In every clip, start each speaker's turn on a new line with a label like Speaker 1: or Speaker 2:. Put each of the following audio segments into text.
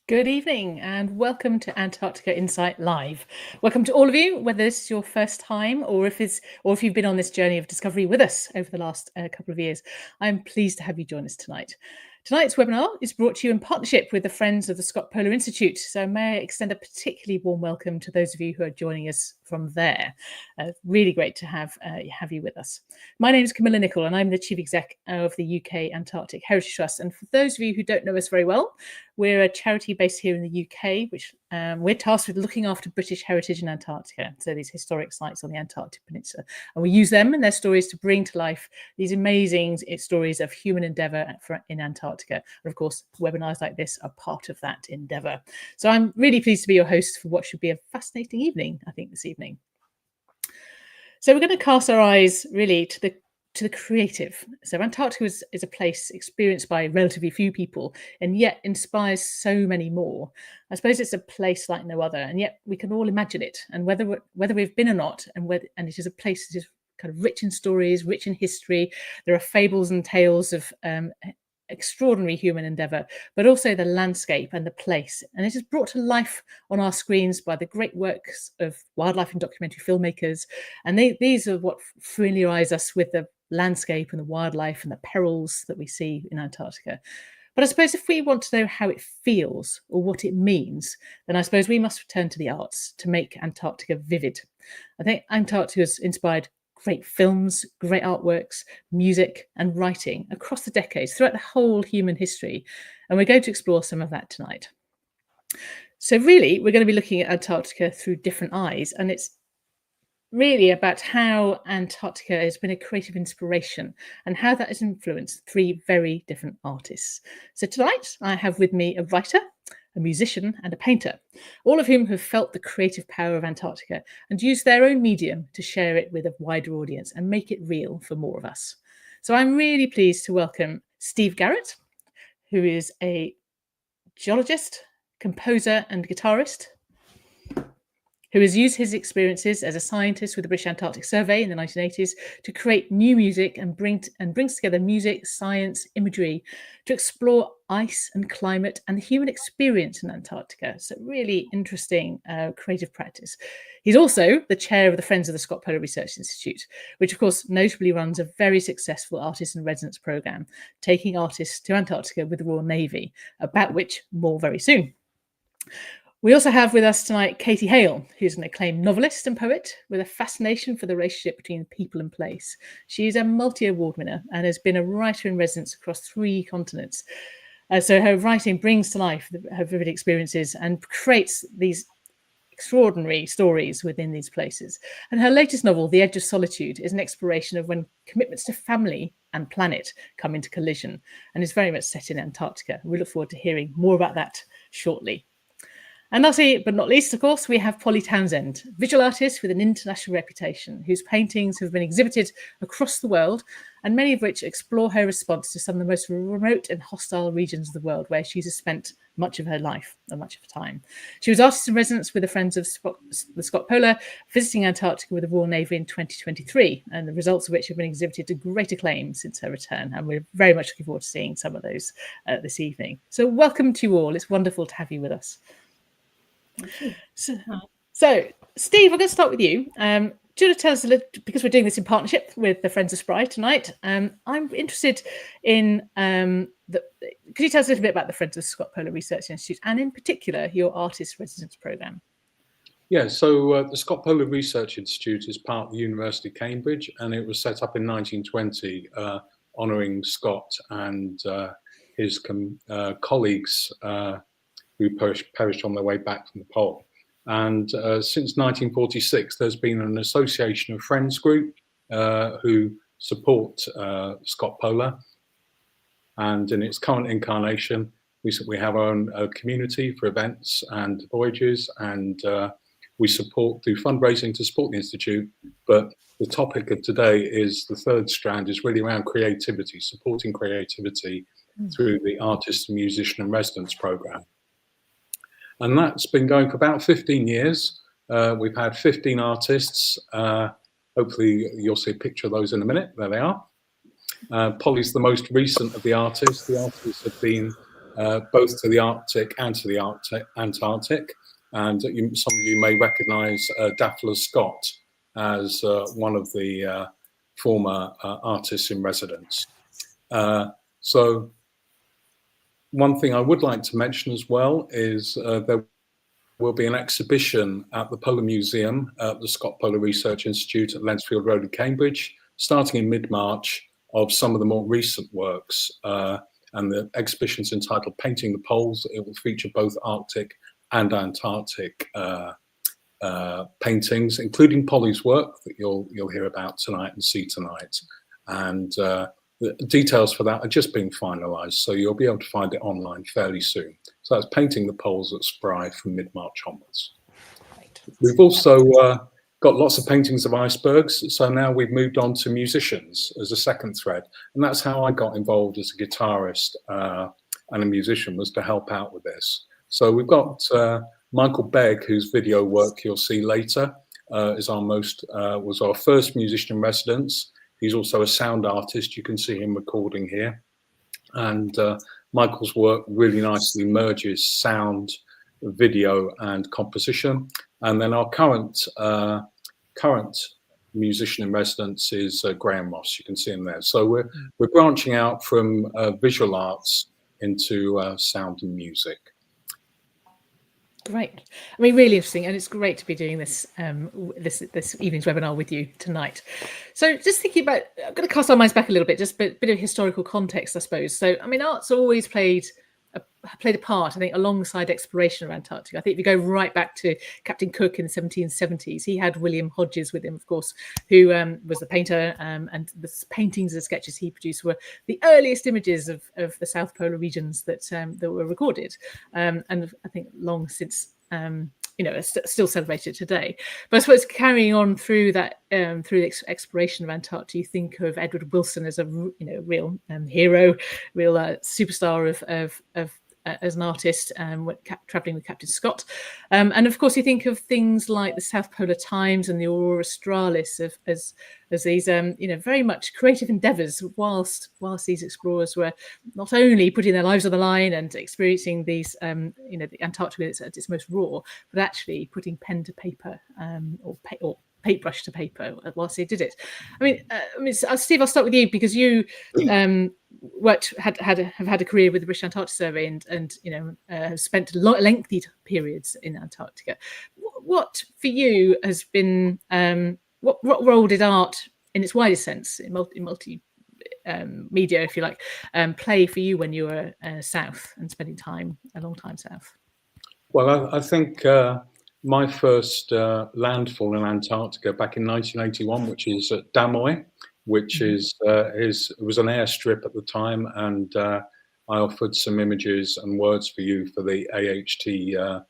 Speaker 1: Good evening and welcome to Antarctica Insight Live. Welcome to all of you, whether this is your first time or if you've been on this journey of discovery with us over the last couple of years. I'm pleased to have you join us tonight. Tonight's webinar is brought to you in partnership with the Friends of the Scott Polar Institute. So may I extend a particularly warm welcome to those of you who are joining us from there. Really great to have you with us. My name is Camilla Nichol and I'm the Chief Exec of the UK Antarctic Heritage Trust. And for those of you who don't know us very well, we're a charity based here in the UK, which we're tasked with looking after British heritage in Antarctica, so these historic sites on the Antarctic Peninsula. And we use them and their stories to bring to life these amazing stories of human endeavour in Antarctica. And of course, webinars like this are part of that endeavour. So I'm really pleased to be your host for what should be a fascinating evening, I think, this evening. So we're going to cast our eyes really to the creative. So Antarctica is a place experienced by relatively few people and yet inspires so many more. I suppose it's a place like no other, and yet we can all imagine it. And whether we've been or not, and it is a place that is kind of rich in stories, rich in history. There are fables and tales of extraordinary human endeavour, but also the landscape and the place. And it is brought to life on our screens by the great works of wildlife and documentary filmmakers. And these are what familiarise us with the landscape and the wildlife and the perils that we see in Antarctica. But I suppose if we want to know how it feels or what it means, then I suppose we must return to the arts to make Antarctica vivid. I think Antarctica has inspired great films, great artworks, music and writing across the decades, throughout the whole human history. And we're going to explore some of that tonight. So really, we're going to be looking at Antarctica through different eyes, and it's really about how Antarctica has been a creative inspiration and how that has influenced three very different artists. So tonight I have with me a writer, a musician and a painter, all of whom have felt the creative power of Antarctica and used their own medium to share it with a wider audience and make it real for more of us. So I'm really pleased to welcome Steve Garrett, who is a geologist, composer and guitarist, who has used his experiences as a scientist with the British Antarctic Survey in the 1980s to create new music and brings together music, science, imagery to explore ice and climate and the human experience in Antarctica. So really interesting creative practice. He's also the chair of the Friends of the Scott Polar Research Institute, which of course notably runs a very successful artist in residence programme, taking artists to Antarctica with the Royal Navy, about which more very soon. We also have with us tonight Katie Hale, who's an acclaimed novelist and poet with a fascination for the relationship between people and place. She is a multi-award winner and has been a writer in residence across 3 continents. So her writing brings to life her vivid experiences and creates these extraordinary stories within these places. And her latest novel, The Edge of Solitude, is an exploration of when commitments to family and planet come into collision, and is very much set in Antarctica. We look forward to hearing more about that shortly. And lastly, but not least, of course, we have Polly Townsend, visual artist with an international reputation, whose paintings have been exhibited across the world, and many of which explore her response to some of the most remote and hostile regions of the world, where she's spent much of her life and much of her time. She was artist in residence with the Friends of the Scott Polar, visiting Antarctica with the Royal Navy in 2023, and the results of which have been exhibited to great acclaim since her return. And we're very much looking forward to seeing some of those this evening. So welcome to you all. It's wonderful to have you with us. So, Steve, we're going to start with you. Do you want to tell us a little, because we're doing this in partnership with the Friends of SPRI tonight, I'm interested in, could you tell us a little bit about the Friends of Scott Polar Research Institute and in particular your artist residence programme?
Speaker 2: Yeah, so the Scott Polar Research Institute is part of the University of Cambridge, and it was set up in 1920, honouring Scott and his colleagues who perished on their way back from the pole. And since 1946, there's been an association of friends group who support Scott Polar. And in its current incarnation, we have our own community for events and voyages, and we support through fundraising to support the Institute. But the topic of today is the third strand is really around creativity, supporting creativity through the Artist and Musician in Residence programme. And that's been going for about 15 years. We've had 15 artists. Hopefully you'll see a picture of those in a minute. There they are. Polly's the most recent of the artists. The artists have been both to the Arctic and to the Antarctic. And some of you may recognise Daphne Scott as one of the former artists in residence. So one thing I would like to mention as well is there will be an exhibition at the Polar Museum at the Scott Polar Research Institute at Lensfield Road in Cambridge, starting in mid-March, of some of the more recent works. And the exhibition's entitled Painting the Poles. It will feature both Arctic and Antarctic paintings, including Polly's work that you'll hear about tonight and see tonight. And the details for that are just being finalised, so you'll be able to find it online fairly soon. So that's Painting the Poles at SPRI from mid-March onwards. Right. We've also got lots of paintings of icebergs, so now we've moved on to musicians as a second thread, and that's how I got involved as a guitarist and a musician, was to help out with this. So we've got Michael Begg, whose video work you'll see later, was our first musician in residence. He's also a sound artist. You can see him recording here. And Michael's work really nicely merges sound, video, and composition. And then our current musician in residence is Graham Ross. You can see him there. So we're branching out from visual arts into sound and music.
Speaker 1: Great. I mean, really interesting, and it's great to be doing this this evening's webinar with you tonight. So just thinking about, I'm going to cast our minds back a little bit, just a bit of historical context, I suppose. So, I mean, art's always played a part, I think, alongside exploration of Antarctica. I think if you go right back to Captain Cook in the 1770s, he had William Hodges with him, of course, who was the painter, and the paintings and sketches he produced were the earliest images of the South Polar regions that were recorded, and I think long since still celebrated today. But I suppose carrying on through that, through the exploration of Antarctica, you think of Edward Wilson as a real hero, real superstar of as an artist, traveling with Captain Scott, and of course you think of things like the South Polar Times and the Aurora Australis as these very much creative endeavours, whilst these explorers were not only putting their lives on the line and experiencing these the Antarctica at its most raw, but actually putting pen to paper or paintbrush to paper whilst they did it. I mean, Steve, I'll start with you, because you have had a career with the British Antarctic Survey and have spent lengthy periods in Antarctica. What for you has been what role did art, in its widest sense, in multi media, if you like, play for you when you were south and spending a long time south?
Speaker 2: Well, I think my first landfall in Antarctica back in 1981, which is at Damoy, which is it was an airstrip at the time, and I offered some images and words for you for the AHT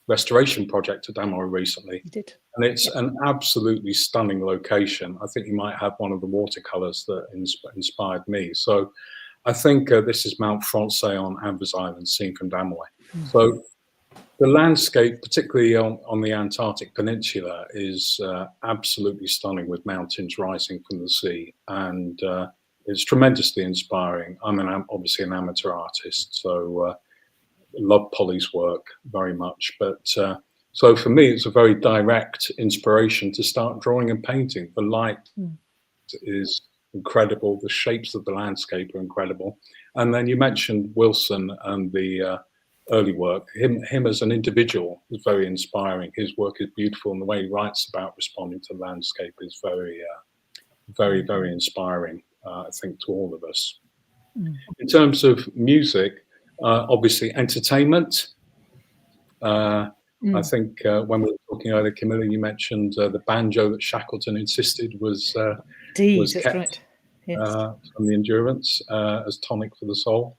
Speaker 2: restoration project at Damoy recently.
Speaker 1: You did.
Speaker 2: And it's an absolutely stunning location. I think you might have one of the watercolours that inspired me. So I think this is Mount Francais on Anvers Island, seen from Damoy. So the landscape, particularly on the Antarctic Peninsula, is absolutely stunning, with mountains rising from the sea, and it's tremendously inspiring. I'm obviously an amateur artist, so love Polly's work very much. But so for me, it's a very direct inspiration to start drawing and painting. The light is incredible. The shapes of the landscape are incredible. And then you mentioned Wilson and the early work. Him as an individual is very inspiring. His work is beautiful, and the way he writes about responding to the landscape is very, very inspiring, I think, to all of us. In terms of music, obviously entertainment. I think when we were talking earlier, Camilla, you mentioned the banjo that Shackleton insisted was kept right. Yes. From the Endurance as tonic for the soul.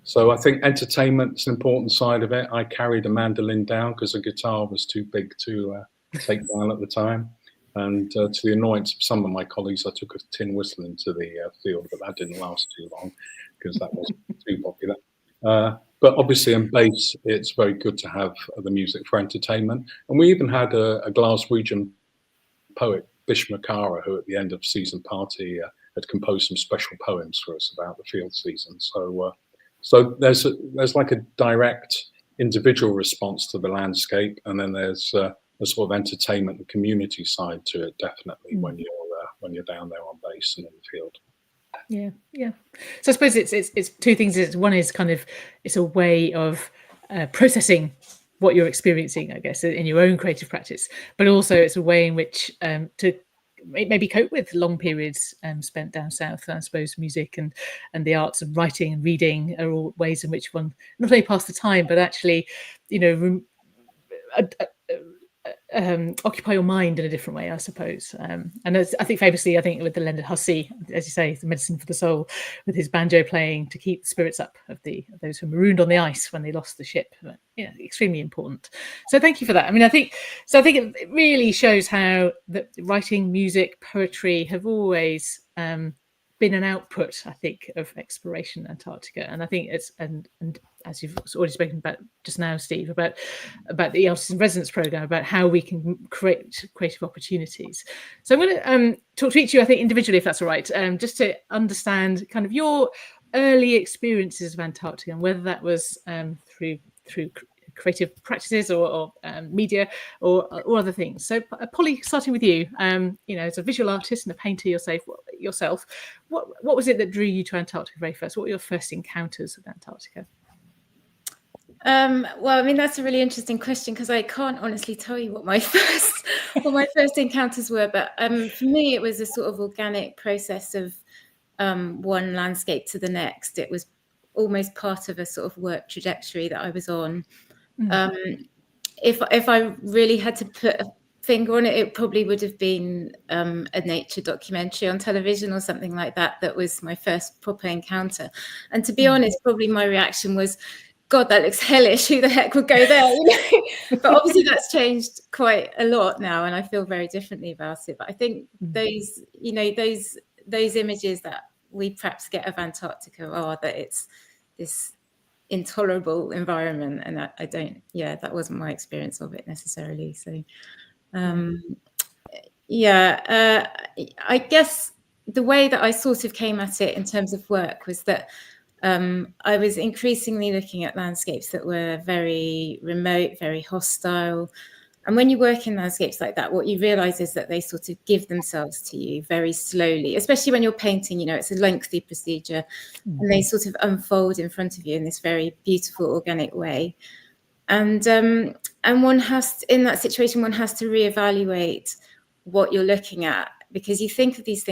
Speaker 2: So I think entertainment is an important side of it. I carried a mandolin down because a guitar was too big to take down at the time. And to the annoyance of some of my colleagues, I took a tin whistle into the field, but that didn't last too long because that wasn't too popular. But obviously in bass, it's very good to have the music for entertainment. And we even had a Glaswegian poet, Bish Makara, who at the end of season party had composed some special poems for us about the field season. So there's like a direct individual response to the landscape, and then there's a sort of entertainment and community side to it, definitely, when you're down there on base and in the field.
Speaker 1: Yeah. So I suppose it's two things. One is kind of, it's a way of processing what you're experiencing, I guess, in your own creative practice, but also it's a way in which to maybe cope with long periods spent down south. I suppose music and the arts and writing and reading are all ways in which one not only pass the time, but actually, occupy your mind in a different way, I suppose. And I think famously, with the Leonard Hussey, as you say, the medicine for the soul, with his banjo playing to keep the spirits up of those who were marooned on the ice when they lost the ship. Extremely important. So thank you for that. I think it really shows how that writing, music, poetry have always been an output, I think, of exploration in Antarctica. And I think it's and as you've already spoken about just now, Steve, about the Artist in Residence program, about how we can create creative opportunities. So I'm going to talk to each of you, I think, individually, if that's all right, just to understand kind of your early experiences of Antarctica and whether that was through creative practices or media or other things. So Polly, starting with you, as a visual artist and a painter yourself, what was it that drew you to Antarctica very first? What were your first encounters with Antarctica?
Speaker 3: Well, that's a really interesting question, because I can't honestly tell you what my first encounters were, but for me it was a sort of organic process of one landscape to the next. It was almost part of a sort of work trajectory that I was on. If I really had to put a finger on it, it probably would have been a nature documentary on television or something like that. That was my first proper encounter. And to be honest, probably my reaction was, God, that looks hellish. Who the heck would go there? But obviously that's changed quite a lot now, and I feel very differently about it. But I think those images that we perhaps get of Antarctica are that it's this intolerable environment, and that wasn't my experience of it necessarily. So I guess the way that I sort of came at it in terms of work was that I was increasingly looking at landscapes that were very remote, very hostile. And when you work in landscapes like that, what you realize is that they sort of give themselves to you very slowly, especially when you're painting. It's a lengthy procedure, and they sort of unfold in front of you in this very beautiful, organic way. And one has to, in that situation, one has to reevaluate what you're looking at, because you think of these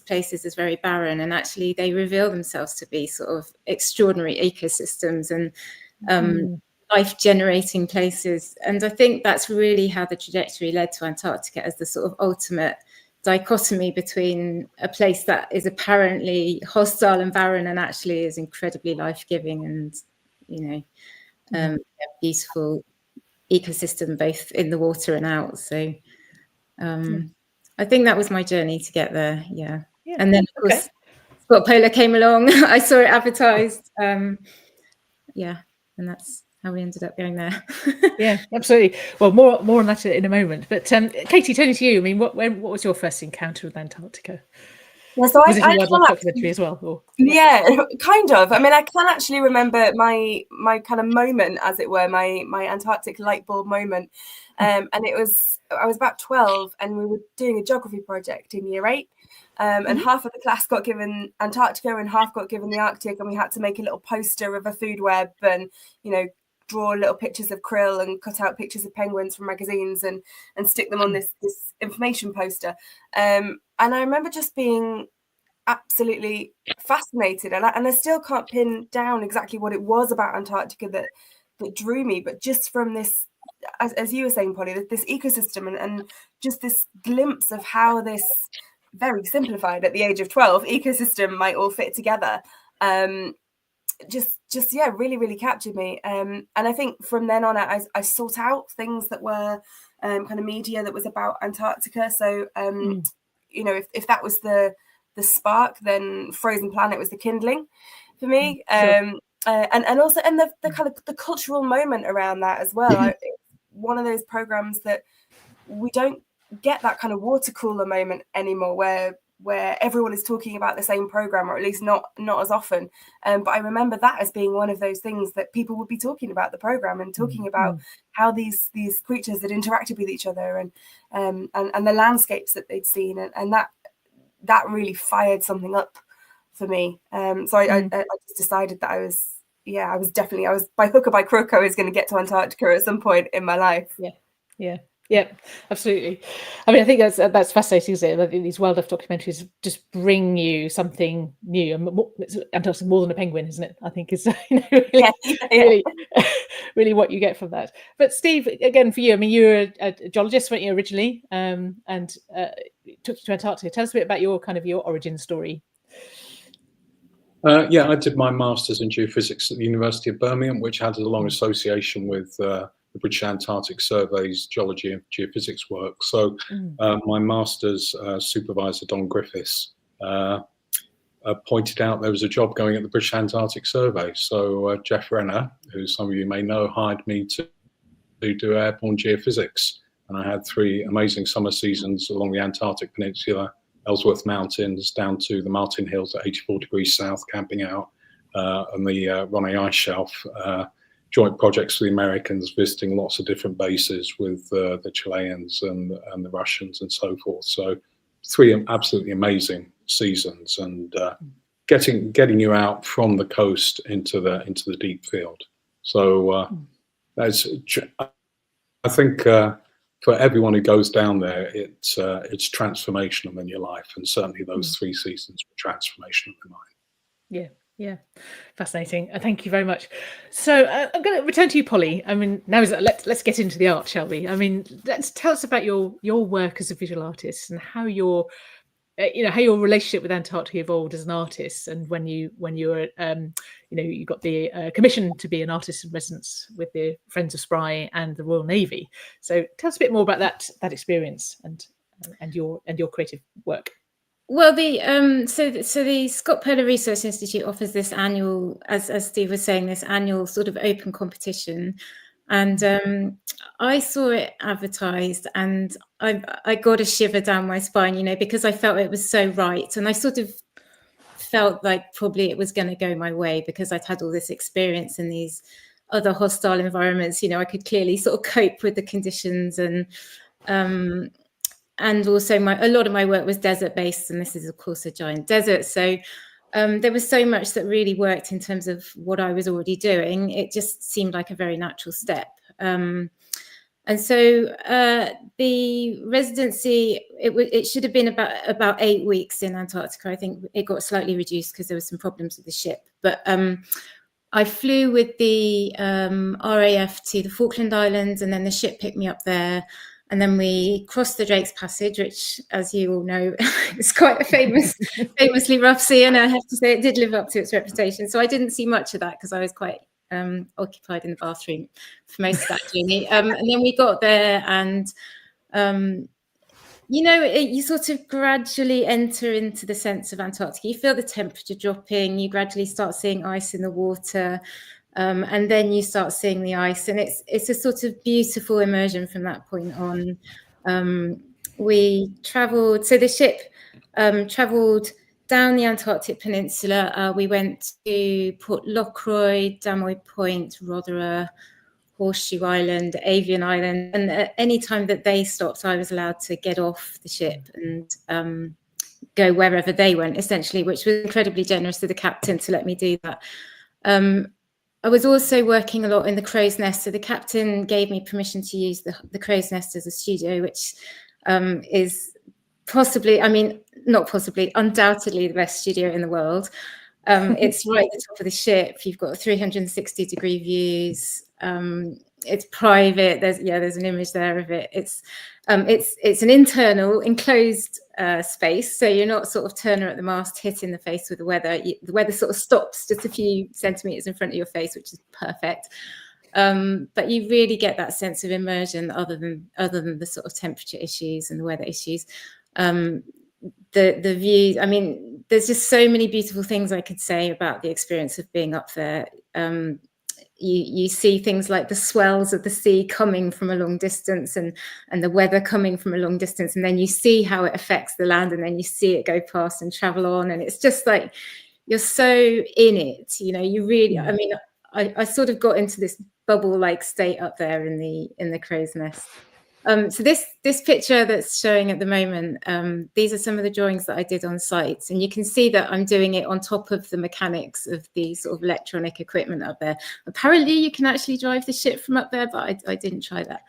Speaker 3: places as very barren, and actually they reveal themselves to be sort of extraordinary ecosystems and life-generating places. And I think that's really how the trajectory led to Antarctica, as the sort of ultimate dichotomy between a place that is apparently hostile and barren and actually is incredibly life-giving and beautiful ecosystem, both in the water and out. So I think that was my journey to get there. And then of course Scott Polar came along. I saw it advertised. And that's how we ended up going there.
Speaker 1: Yeah, absolutely. Well, more on that in a moment. But Katie, turning to you, what was your first encounter with Antarctica?
Speaker 4: Yeah, so
Speaker 1: was it a wildlife documentary as well? Or?
Speaker 4: Yeah, kind of. I can actually remember my kind of moment, as it were, my Antarctic light bulb moment. And I was about 12, and we were doing a geography project in year 8. And half of the class got given Antarctica and half got given the Arctic, and we had to make a little poster of a food web and, draw little pictures of krill and cut out pictures of penguins from magazines and stick them on this information poster. And I remember just being absolutely fascinated, and I still can't pin down exactly what it was about Antarctica that drew me, but just from this, as you were saying, Polly, this ecosystem and just this glimpse of how this very simplified at the age of 12 ecosystem might all fit together, really, really captured me. And I think from then on I sought out things that were kind of media that was about Antarctica. So if that was the spark, then Frozen Planet was the kindling for me. Sure. And also the kind of the cultural moment around that as well. One of those programs that we don't get that kind of water cooler moment anymore, where where everyone is talking about the same program, or at least not as often. But I remember that as being one of those things that people would be talking about the program and talking about how these creatures had interacted with each other, and the landscapes that they'd seen, and that really fired something up for me. So I just decided that I was by hook or by crook, I was going to get to Antarctica at some point in my life.
Speaker 1: Yeah, absolutely. I mean, I think that's fascinating, isn't it? I think these wildlife documentaries just bring you something new, and Antarctica more than a penguin, isn't it? I think is really what you get from that. But Steve, again, for you, I mean, you were a geologist, weren't you, originally, and took you to Antarctica. Tell us a bit about your origin story.
Speaker 2: I did my master's in geophysics at the University of Birmingham, which had a long association with the British Antarctic Survey's geology and geophysics work. So my master's supervisor, Don Griffiths, pointed out there was a job going at the British Antarctic Survey. So Jeff Renner, who some of you may know, hired me to do airborne geophysics. And I had 3 amazing summer seasons along the Antarctic Peninsula, Ellsworth Mountains, down to the Martin Hills at 84 degrees south, camping out on the Ronay Ice Shelf. Joint projects for the Americans, visiting lots of different bases with the Chileans and the Russians and so forth. So 3 absolutely amazing seasons, and getting you out from the coast into the deep field. So that's, I think, for everyone who goes down there, it's transformational in your life, and certainly those 3 seasons were transformational in mine.
Speaker 1: Yeah, fascinating. Thank you very much. So I'm going to return to you, Polly. I mean, now let's get into the art, shall we? I mean, tell us about your work as a visual artist, and how your relationship with Antarctica evolved as an artist, and when you were you got the commission to be an artist in residence with the Friends of SPRI and the Royal Navy. So tell us a bit more about that experience and your creative work.
Speaker 3: Well, so the Scott Polar Research Institute offers this annual, as Steve was saying, this annual sort of open competition, and I saw it advertised, and I got a shiver down my spine, because I felt it was so right, and I sort of felt like probably it was going to go my way because I'd had all this experience in these other hostile environments. I could clearly sort of cope with the conditions, and also a lot of my work was desert based, and this is of course a giant desert. So there was so much that really worked in terms of what I was already doing. It just seemed like a very natural step. And so the residency, it should have been about 8 weeks in Antarctica. I think it got slightly reduced because there were some problems with the ship. But I flew with the RAF to the Falkland Islands, and then the ship picked me up there. And then we crossed the Drake's Passage, which, as you all know, is quite a famously rough sea. And I have to say, it did live up to its reputation. So I didn't see much of that because I was quite occupied in the bathroom for most of that journey. And then we got there, and you sort of gradually enter into the sense of Antarctica. You feel the temperature dropping. You gradually start seeing ice in the water. And then you start seeing the ice, and it's a sort of beautiful immersion from that point on. We travelled, so the ship travelled down the Antarctic Peninsula. We went to Port Lockroy, Damoy Point, Rothera, Horseshoe Island, Avian Island, and at any time that they stopped, I was allowed to get off the ship and go wherever they went, essentially, which was incredibly generous of the captain to let me do that. I was also working a lot in the Crow's Nest. So the captain gave me permission to use the Crow's Nest as a studio, which is undoubtedly the best studio in the world. It's right at the top of the ship. You've got 360-degree views. It's private. There's an image there of it. It's an internal enclosed space, so you're not sort of Turner at the mast hit in the face with the weather. The weather sort of stops just a few centimeters in front of your face, which is perfect. But you really get that sense of immersion, other than the sort of temperature issues and the weather issues. The views. I mean, there's just so many beautiful things I could say about the experience of being up there. you see things like the swells of the sea coming from a long distance, and the weather coming from a long distance, and then you see how it affects the land, and then you see it go past and travel on, and it's just like you're so in it, you know. You really, I mean, I sort of got into this bubble-like state up there in the crow's nest. So this picture that's showing at the moment, these are some of the drawings that I did on site, and you can see that I'm doing it on top of the mechanics of the sort of electronic equipment up there. Apparently you can actually drive the ship from up there, but I didn't try that.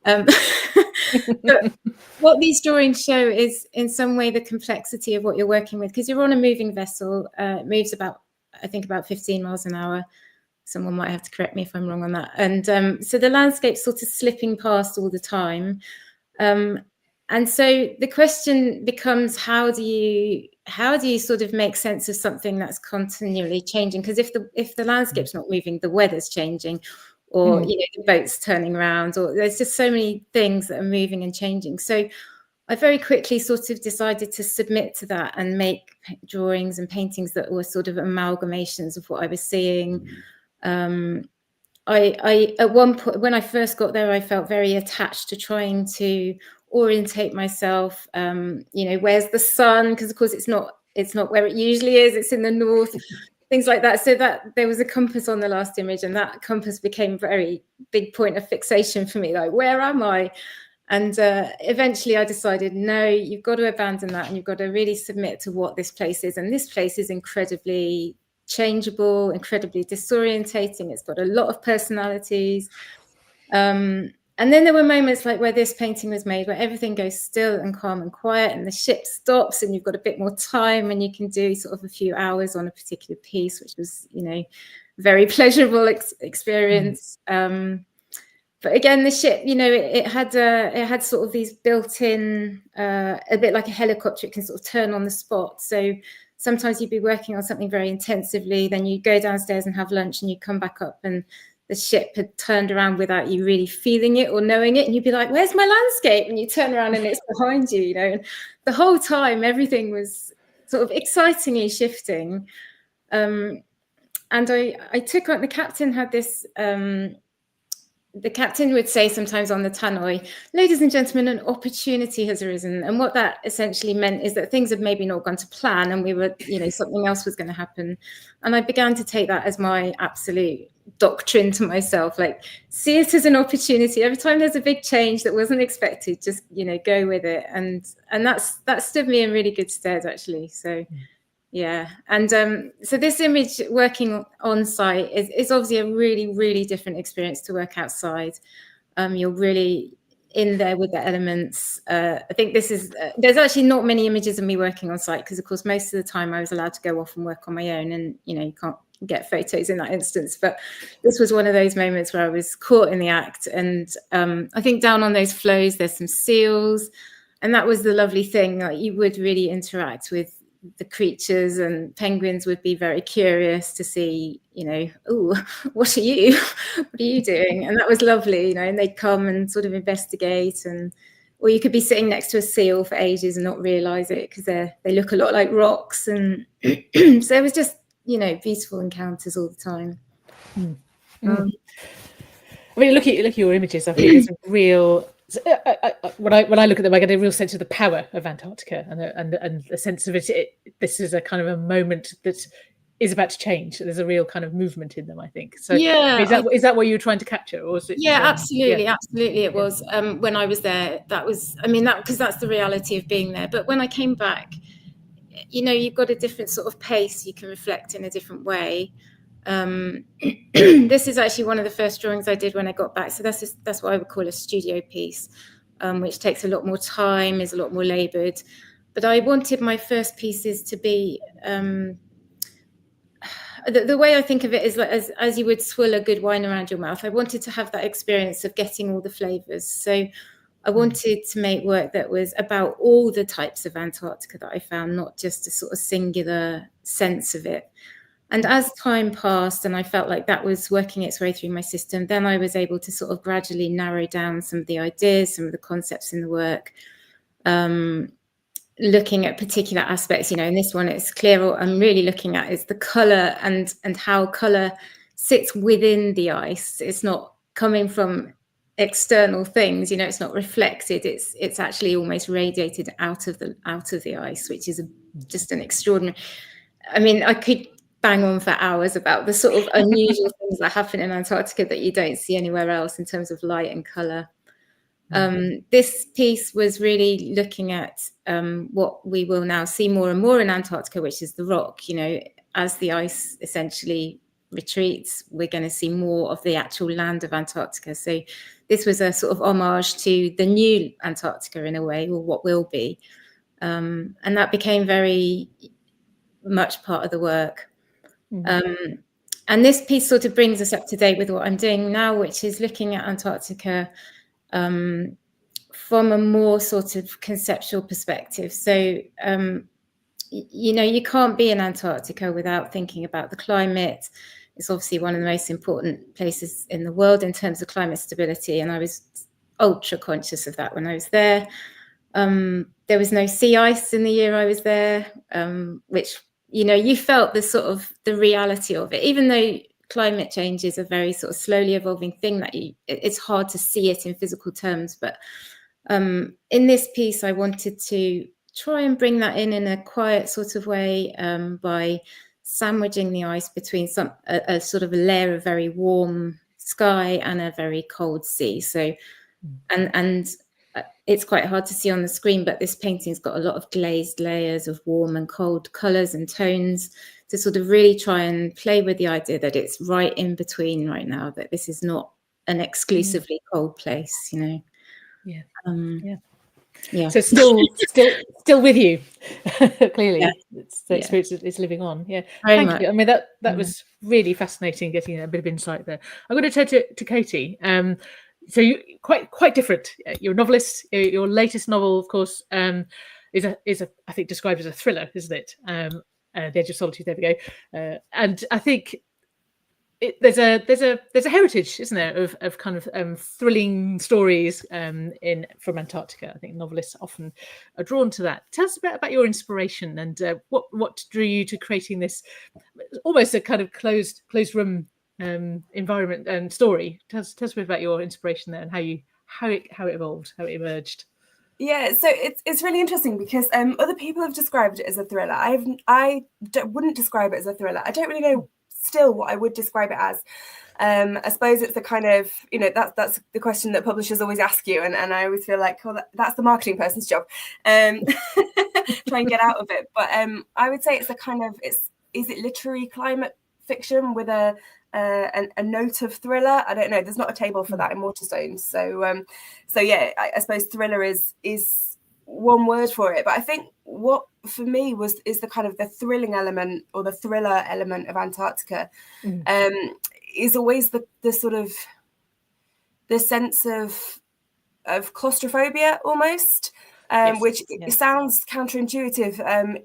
Speaker 3: But what these drawings show is in some way the complexity of what you're working with, because you're on a moving vessel. It moves about, I think, about 15 miles an hour. Someone might have to correct me if I'm wrong on that. And so the landscape's sort of slipping past all the time. And so the question becomes, how do you sort of make sense of something that's continually changing? Because if the landscape's not moving, the weather's changing, or you know, the boat's turning around, or there's just so many things that are moving and changing. So I very quickly sort of decided to submit to that and make drawings and paintings that were sort of amalgamations of what I was seeing. I at one point, when I first got there, I felt very attached to trying to orientate myself. You know, where's the sun? Because of course it's not where it usually is. It's in the north, things like that. So that there was a compass on the last image, and that compass became a very big point of fixation for me. Like, where am I? And eventually I decided, no, you've got to abandon that, and you've got to really submit to what this place is. And this place is incredibly changeable, incredibly disorientating. It's got a lot of personalities. And then there were moments like where this painting was made, where everything goes still and calm and quiet, and the ship stops, and you've got a bit more time, and you can do sort of a few hours on a particular piece, which was, you know, very pleasurable experience. But again, the ship, you know, it had sort of these built-in, a bit like a helicopter, it can sort of turn on the spot. So sometimes you'd be working on something very intensively, then you go downstairs and have lunch, and you come back up and the ship had turned around without you really feeling it or knowing it, and you'd be like, where's my landscape? And you turn around and it's behind you, you know. And the whole time everything was sort of excitingly shifting. And I took on, the captain had this, the captain would say sometimes on the tannoy, ladies and gentlemen, an opportunity has arisen. And what that essentially meant is that things had maybe not gone to plan, and we were, you know, something else was going to happen. And I began to take that as my absolute doctrine to myself, like, see it as an opportunity. Every time there's a big change that wasn't expected, just, you know, go with it. And that stood me in really good stead, actually. So yeah. And so this image working on site is obviously a really, really different experience to work outside. You're really in there with the elements. I think this is, there's actually not many images of me working on site, because of course most of the time I was allowed to go off and work on my own, and, you know, you can't get photos in that instance. But this was one of those moments where I was caught in the act. And I think down on those floes, there's some seals. And that was the lovely thing, like, you would really interact with the creatures, and penguins would be very curious to see, you know, oh, what are you doing? And that was lovely, you know, and they'd come and sort of investigate. And or you could be sitting next to a seal for ages and not realize it, because they look a lot like rocks. And so it was just, you know, beautiful encounters all the time.
Speaker 1: I mean, look at your images. I think there's a real, when I look at them, I get a real sense of the power of Antarctica, and the sense of it. This is a kind of a moment that is about to change. There's a real kind of movement in them, I think. So
Speaker 3: yeah,
Speaker 1: is that what you were trying to capture, or was it?
Speaker 3: Yeah, absolutely, absolutely. It was when I was there. That was, I mean, that, because that's the reality of being there. But when I came back, you know, you've got a different sort of pace. You can reflect in a different way. This is actually one of the first drawings I did when I got back. So that's what I would call a studio piece, which takes a lot more time, is a lot more laboured. But I wanted my first pieces to be, the way I think of it is like as you would swill a good wine around your mouth. I wanted to have that experience of getting all the flavours. So I wanted to make work that was about all the types of Antarctica that I found, not just a sort of singular sense of it. And as time passed and I felt like that was working its way through my system, then I was able to sort of gradually narrow down some of the ideas, some of the concepts in the work, looking at particular aspects. You know, in this one, it's clear what I'm really looking at is the colour and how colour sits within the ice. It's not coming from external things, you know, it's not reflected, it's actually almost radiated out of the ice, which is just an extraordinary. I mean, I could bang on for hours about the sort of unusual things that happen in Antarctica that you don't see anywhere else in terms of light and color. This piece was really looking at what we will now see more and more in Antarctica, which is the rock. You know, as the ice essentially retreats, we're going to see more of the actual land of Antarctica. So this was a sort of homage to the new Antarctica in a way, or what will be. And that became very much part of the work. And this piece sort of brings us up to date with what I'm doing now, which is looking at Antarctica from a more sort of conceptual perspective. So, you know, you can't be in Antarctica without thinking about the climate. It's obviously one of the most important places in the world in terms of climate stability. And I was ultra conscious of that when I was there. There was no sea ice in the year I was there, which, you know, you felt the sort of the reality of it, even though climate change is a very sort of slowly evolving thing that it's hard to see it in physical terms. But in this piece, I wanted to try and bring that in a quiet sort of way by sandwiching the ice between a sort of a layer of very warm sky and a very cold sea. So, and it's quite hard to see on the screen, but this painting's got a lot of glazed layers of warm and cold colours and tones to sort of really try and play with the idea that it's right in between right now, that this is not an exclusively cold place, you know. Yeah.
Speaker 1: So still with you, clearly.
Speaker 3: Yeah.
Speaker 1: It's the experience is living on. Yeah.
Speaker 3: Very
Speaker 1: Thank
Speaker 3: much.
Speaker 1: you. I mean, that was really fascinating, getting a bit of insight there. I'm going to turn to Katie. So you quite different. You're a novelist. Your latest novel, of course, is a I think described as a thriller, isn't it? The Edge of Solitude. There we go. And I think there's a heritage, isn't there, of kind of thrilling stories from Antarctica. I think novelists often are drawn to that. Tell us a bit about your inspiration and what drew you to creating this almost a kind of closed room environment and story. Tell us a bit about your inspiration there and how it evolved, how it emerged.
Speaker 4: Yeah, so it's really interesting because other people have described it as a thriller. I wouldn't describe it as a thriller. I don't really know still what I would describe it as. I suppose it's the kind of, you know, that's the question that publishers always ask you, and I always feel like, well, that's the marketing person's job. Try and get out of it. But I would say it's a kind of, is it literary climate fiction with a note of thriller? I don't know. There's not a table for that in Waterstones. So yeah, I suppose thriller is one word for it. But I think what for me is the kind of the thrilling element or the thriller element of Antarctica is always the sort of the sense of claustrophobia almost, which sounds counterintuitive.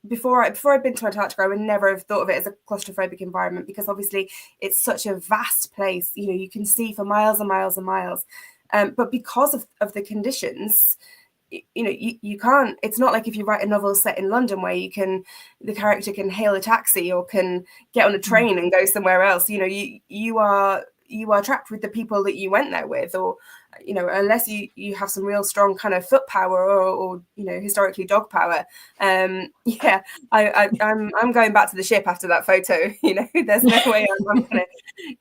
Speaker 4: Before I'd been to Antarctica, I would never have thought of it as a claustrophobic environment, because obviously it's such a vast place. You know, you can see for miles and miles and miles. But because of the conditions, you know, you can't. It's not like if you write a novel set in London where the character can hail a taxi or can get on a train and go somewhere else. You know, you are trapped with the people that you went there with, or, you know, unless you have some real strong kind of foot power or you know, historically dog power. I'm going back to the ship after that photo. You know, there's no way I'm kind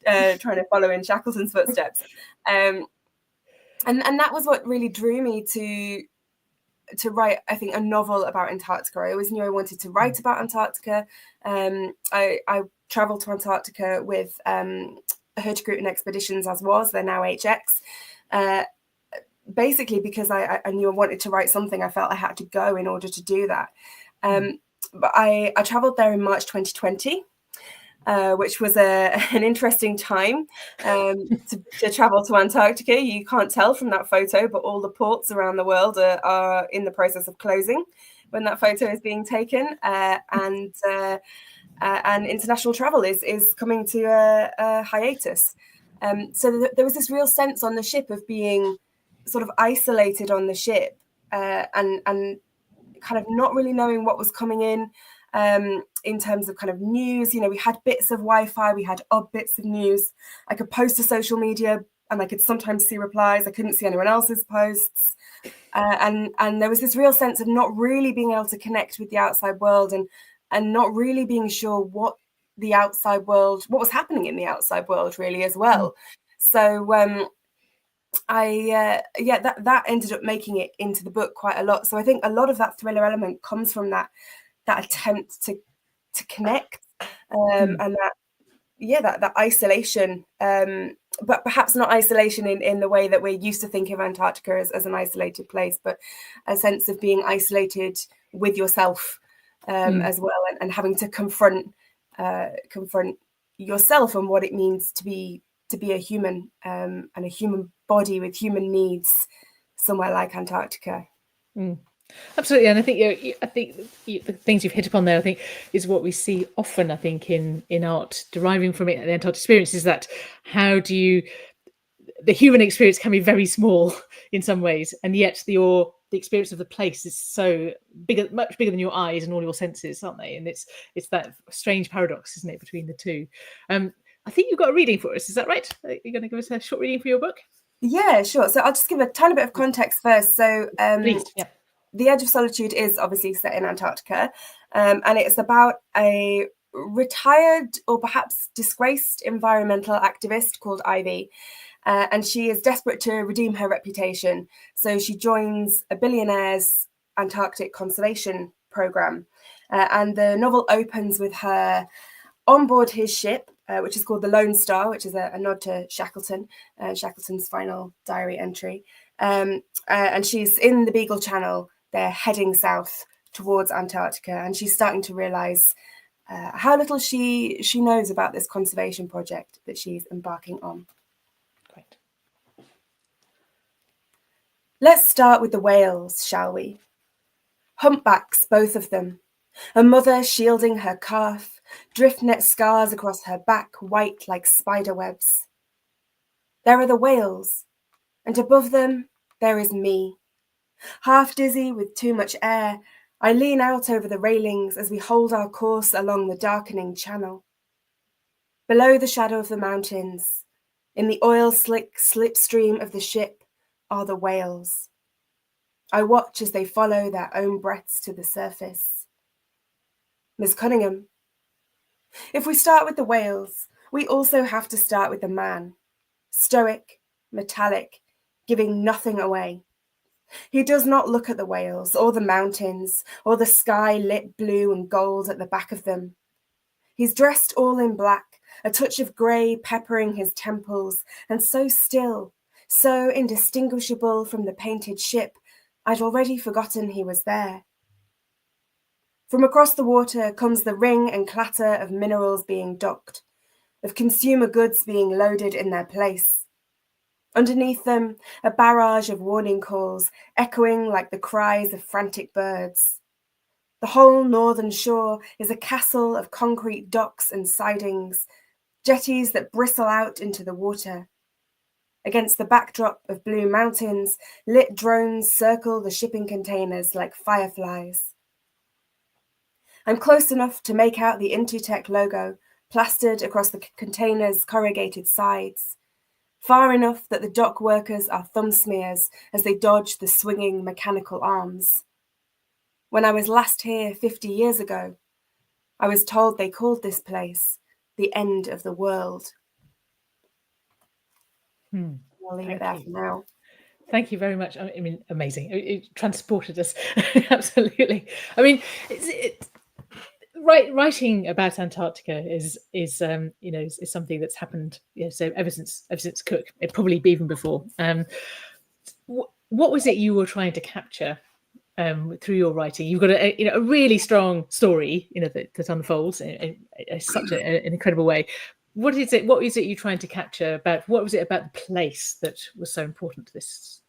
Speaker 4: of trying to follow in Shackleton's footsteps. And that was what really drew me to write, I think, a novel about Antarctica. I always knew I wanted to write about Antarctica. I traveled to Antarctica with Hurtigruten Expeditions, as was, they're now HX, basically because I knew I wanted to write something. I felt I had to go in order to do that. But I traveled there in March 2020, which was an interesting time to travel to Antarctica. You can't tell from that photo, but all the ports around the world are in the process of closing when that photo is being taken, and international travel is coming to a hiatus. So there was this real sense on the ship of being sort of isolated on the ship, and kind of not really knowing what was coming in. in terms of kind of news. You know, we had bits of Wi-Fi, we had odd bits of news. I could post to social media and I could sometimes see replies. I couldn't see anyone else's posts. And there was this real sense of not really being able to connect with the outside world, and not really being sure what was happening in the outside world really as well. So that ended up making it into the book quite a lot. So I think a lot of that thriller element comes from that attempt to connect, and that isolation, but perhaps not isolation in the way that we're used to think of Antarctica as an isolated place, but a sense of being isolated with yourself as well, and having to confront yourself and what it means to be a human, and a human body with human needs somewhere like Antarctica.
Speaker 1: Absolutely, and I think the things you've hit upon there, I think, is what we see often. I think in art deriving from it, the Antarctic experience, is that the human experience can be very small in some ways, and yet the experience of the place is so bigger, much bigger than your eyes and all your senses, aren't they? And it's that strange paradox, isn't it, between the two? I think you've got a reading for us. Is that right? Are you going to give us a short reading for your book?
Speaker 4: Yeah, sure. So I'll just give a tiny bit of context first. So
Speaker 1: Please, yeah.
Speaker 4: The Edge of Solitude is obviously set in Antarctica, and it's about a retired or perhaps disgraced environmental activist called Ivy, and she is desperate to redeem her reputation. So she joins a billionaire's Antarctic conservation program, and the novel opens with her on board his ship, which is called the Lone Star, which is a nod to Shackleton, Shackleton's final diary entry. And she's in the Beagle Channel. They're heading south towards Antarctica, and she's starting to realise how little she knows about this conservation project that she's embarking on.
Speaker 1: Great.
Speaker 4: Let's start with the whales, shall we? Humpbacks, both of them. A mother shielding her calf, drift net scars across her back, white like spider webs. There are the whales, and above them there is me. Half dizzy with too much air, I lean out over the railings as we hold our course along the darkening channel. Below the shadow of the mountains, in the oil-slick slipstream of the ship, are the whales. I watch as they follow their own breaths to the surface. Ms. Cunningham, if we start with the whales, we also have to start with the man. Stoic, metallic, giving nothing away. He does not look at the whales or the mountains or the sky lit blue and gold at the back of them. He's dressed all in black, a touch of grey peppering his temples, and so still, so indistinguishable from the painted ship, I'd already forgotten he was there. From across the water comes the ring and clatter of minerals being docked, of consumer goods being loaded in their place. Underneath them, a barrage of warning calls, echoing like the cries of frantic birds. The whole northern shore is a castle of concrete docks and sidings, jetties that bristle out into the water. Against the backdrop of blue mountains, lit drones circle the shipping containers like fireflies. I'm close enough to make out the Intutech logo plastered across the container's corrugated sides. Far enough that the dock workers are thumb smears as they dodge the swinging mechanical arms. When I was last here 50 years ago, I was told they called this place the end of the world. I'll leave it there for now.
Speaker 1: Thank you very much. I mean, amazing. It transported us. Absolutely. I mean, writing about Antarctica is something that's happened. So ever since Cook, it probably even before. What was it you were trying to capture through your writing? You've got a really strong story, that unfolds in such an incredible way. What is it you're trying to capture about? What was it about the place that was so important to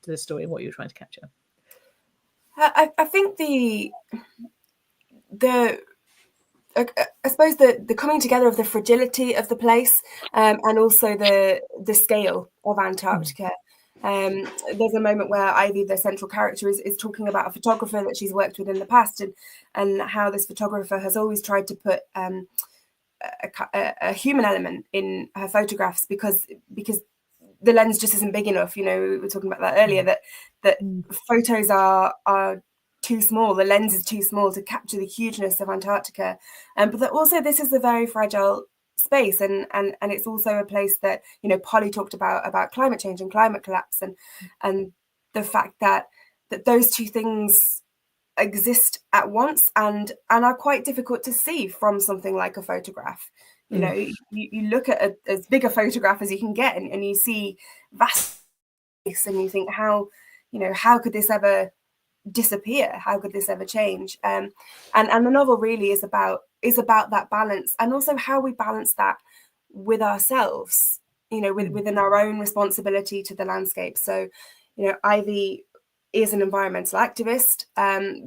Speaker 1: the story, and what you were trying to capture?
Speaker 4: I think I suppose the coming together of the fragility of the place, and also the scale of Antarctica. There's a moment where Ivy, the central character, is talking about a photographer that she's worked with in the past, and how this photographer has always tried to put a human element in her photographs because the lens just isn't big enough. We were talking about that earlier, that photos are too small, the lens is too small to capture the hugeness of Antarctica, but that also this is a very fragile space, and it's also a place that Polly talked about climate change and climate collapse, and the fact that those two things exist at once and are quite difficult to see from something like a photograph. You look at as big a photograph as you can get, and you see vast space, and you think, how could this ever disappear? How could this ever change? And the novel really is about that balance, and also how we balance that with ourselves, within our own responsibility to the landscape. So, Ivy is an environmental activist,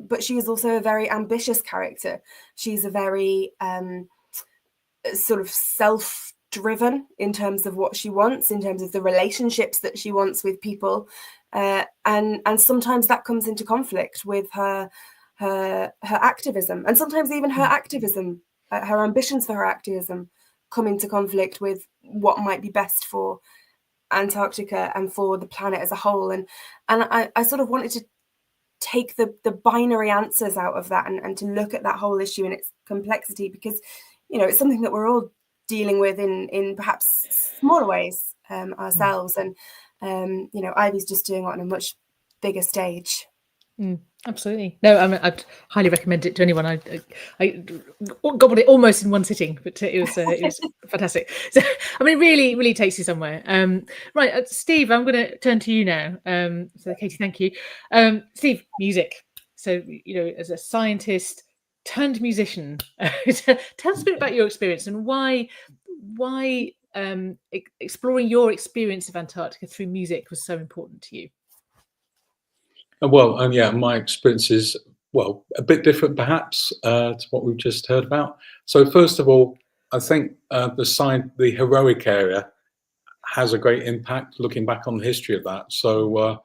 Speaker 4: but she is also a very ambitious character. She's a very sort of self-driven in terms of what she wants, in terms of the relationships that she wants with people, and sometimes that comes into conflict with her activism, and sometimes even her activism, her ambitions for her activism come into conflict with what might be best for Antarctica and for the planet as a whole. And I sort of wanted to take the binary answers out of that and to look at that whole issue in its complexity, because it's something that we're all dealing with in perhaps smaller ways ourselves, and Ivy's just doing it on a much bigger stage.
Speaker 1: Absolutely. No, I mean, I'd highly recommend it to anyone. I gobbled it almost in one sitting, but it was fantastic. So, I mean, it really takes you somewhere. Right, Steve, I'm going to turn to you now. So, Katie, thank you. Steve, music. So, as a scientist turned musician, tell us a bit about your experience and why exploring your experience of Antarctica through music was so important to you.
Speaker 2: Well, yeah, my experience is, a bit different perhaps to what we've just heard about. So first of all, I think the heroic area has a great impact looking back on the history of that. So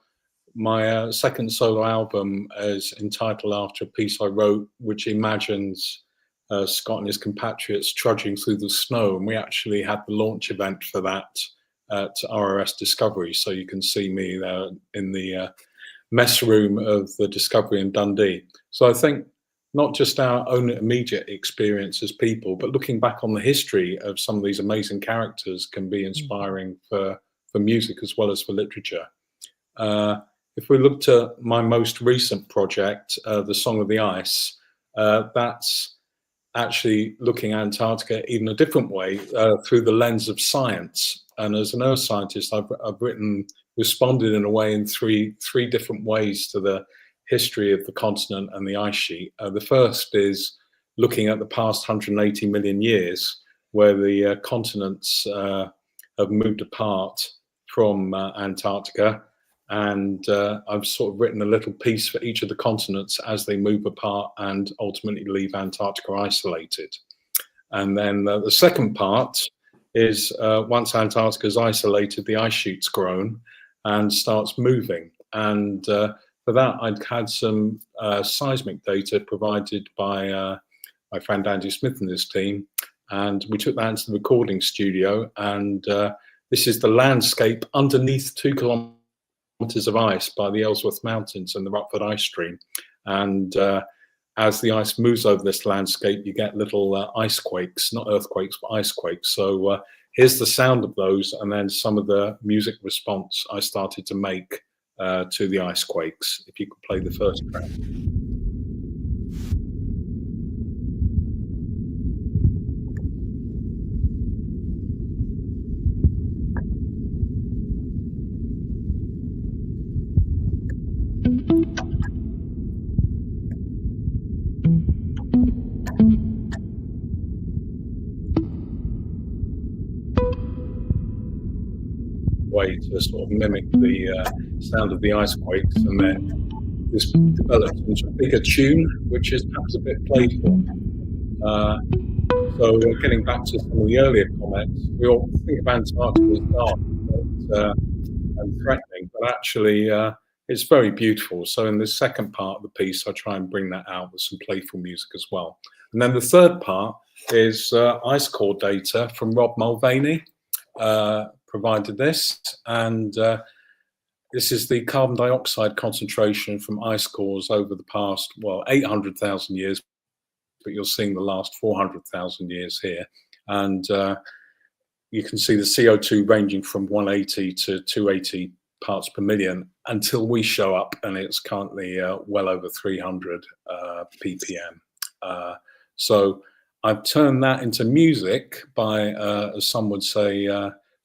Speaker 2: my second solo album is entitled after a piece I wrote, which imagines Scott and his compatriots trudging through the snow. And we actually had the launch event for that at RRS Discovery. So you can see me there in the mess room of the Discovery in Dundee. So I think not just our own immediate experience as people, but looking back on the history of some of these amazing characters can be inspiring for music as well as for literature. If we look to my most recent project, The Song of the Ice, that's actually looking at Antarctica in a different way through the lens of science. And as an earth scientist, I've responded in a way in three different ways to the history of the continent and the ice sheet. The first is looking at the past 180 million years, where the continents have moved apart from Antarctica. And I've sort of written a little piece for each of the continents as they move apart and ultimately leave Antarctica isolated. And then the second part is once Antarctica is isolated, the ice sheet's grown and starts moving. And for that, I'd had some seismic data provided by my friend Andy Smith and his team. And we took that into the recording studio. And this is the landscape underneath 2 kilometers of ice by the Ellsworth Mountains and the Rockford Ice Stream. And as the ice moves over this landscape, you get little ice quakes, not earthquakes, but ice quakes. So here's the sound of those, and then some of the music response I started to make to the ice quakes. If you could play the first track. Way to sort of mimic the sound of the ice quakes, and then this developed into a bigger tune, which is perhaps a bit playful. So getting back to some of the earlier comments, we all think of Antarctica as dark, but and threatening, but actually it's very beautiful. So in the second part of the piece, I try and bring that out with some playful music as well. And then the third part is ice core data from Rob Mulvaney provided this, and this is the carbon dioxide concentration from ice cores over the past, well, 800,000 years, but you're seeing the last 400,000 years here. And you can see the CO2 ranging from 180 to 280 parts per million until we show up, and it's currently well over 300 ppm. So I've turned that into music by, as some would say,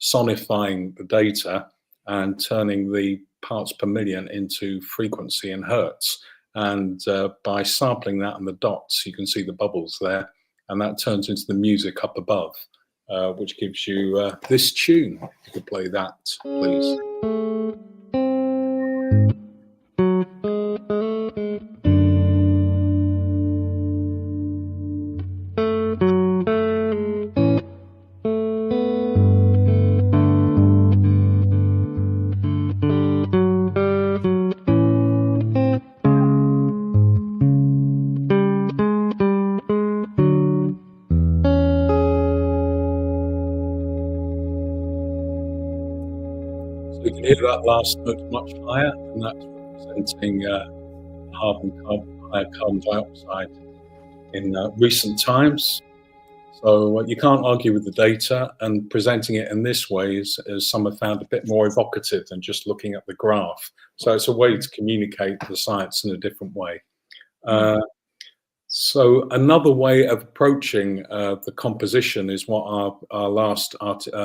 Speaker 2: sonifying the data and turning the parts per million into frequency in hertz. And by sampling that and the dots, you can see the bubbles there, and that turns into the music up above, which gives you this tune. If you could play that, please. So you can hear that last note much higher, and that's representing higher carbon dioxide in recent times. So you can't argue with the data, and presenting it in this way is some have found a bit more evocative than just looking at the graph. So it's a way to communicate the science in a different way. So another way of approaching the composition is what our last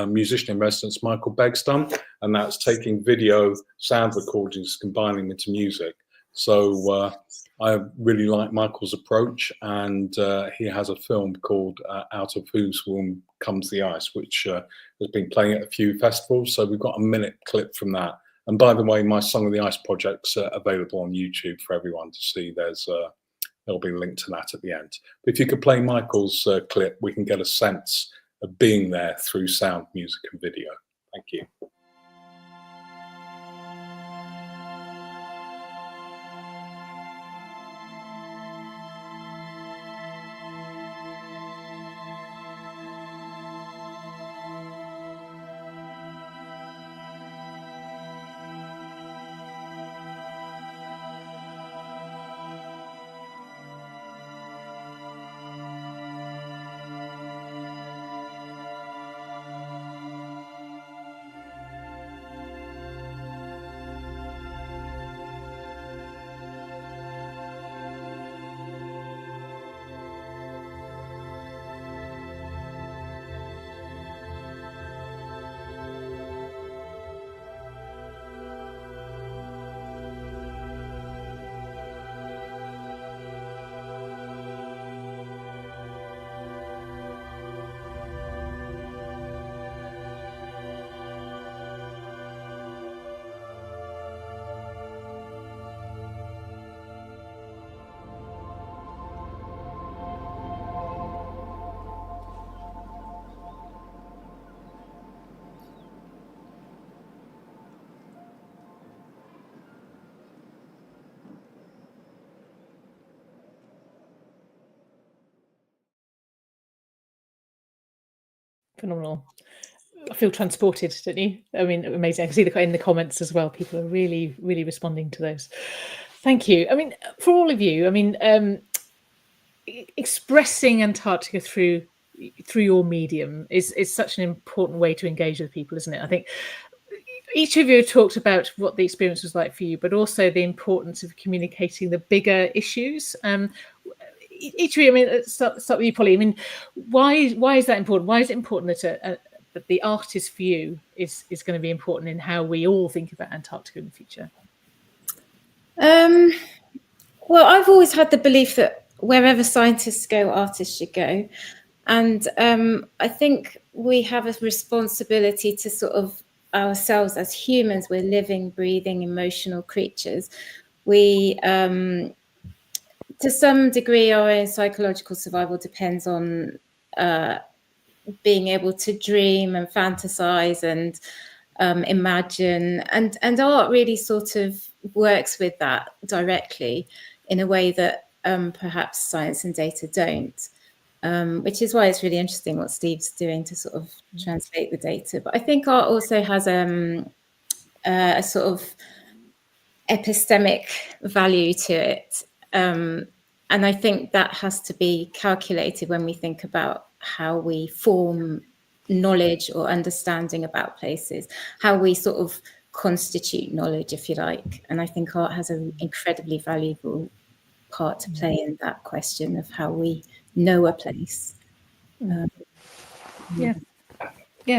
Speaker 2: musician in residence, Michael Begg's, done, and that's taking video sound recordings, combining them into music. So I really like Michael's approach, and he has a film called Out of Whose Womb Comes the Ice, which has been playing at a few festivals. So we've got a minute clip from that. And by the way, my Song of the Ice project's available on YouTube for everyone to see. There'll be a link to that at the end. But if you could play Michael's clip, we can get a sense of being there through sound, music, and video. Thank you.
Speaker 1: Phenomenal. I feel transported, don't you? I mean, amazing. I can see in the comments as well. People are really, really responding to those. Thank you. I mean, for all of you, I mean, expressing Antarctica through your medium is such an important way to engage with people, isn't it? I think each of you talked about what the experience was like for you, but also the importance of communicating the bigger issues. Each of you, I mean, start with you, Polly. I mean, why is that important? Why is it important that that the artist view is going to be important in how we all think about Antarctica in the future?
Speaker 3: Well, I've always had the belief that wherever scientists go, artists should go. And I think we have a responsibility to sort of ourselves as humans. We're living, breathing, emotional creatures. We, to some degree, our own psychological survival depends on being able to dream and fantasize and imagine, and art really sort of works with that directly in a way that perhaps science and data don't, which is why it's really interesting what Steve's doing to sort of translate the data. But I think art also has a sort of epistemic value to it, and I think that has to be calculated when we think about how we form knowledge or understanding about places, how we sort of constitute knowledge, if you like. And I think art has an incredibly valuable part to play in that question of how we know a place.
Speaker 1: Yeah,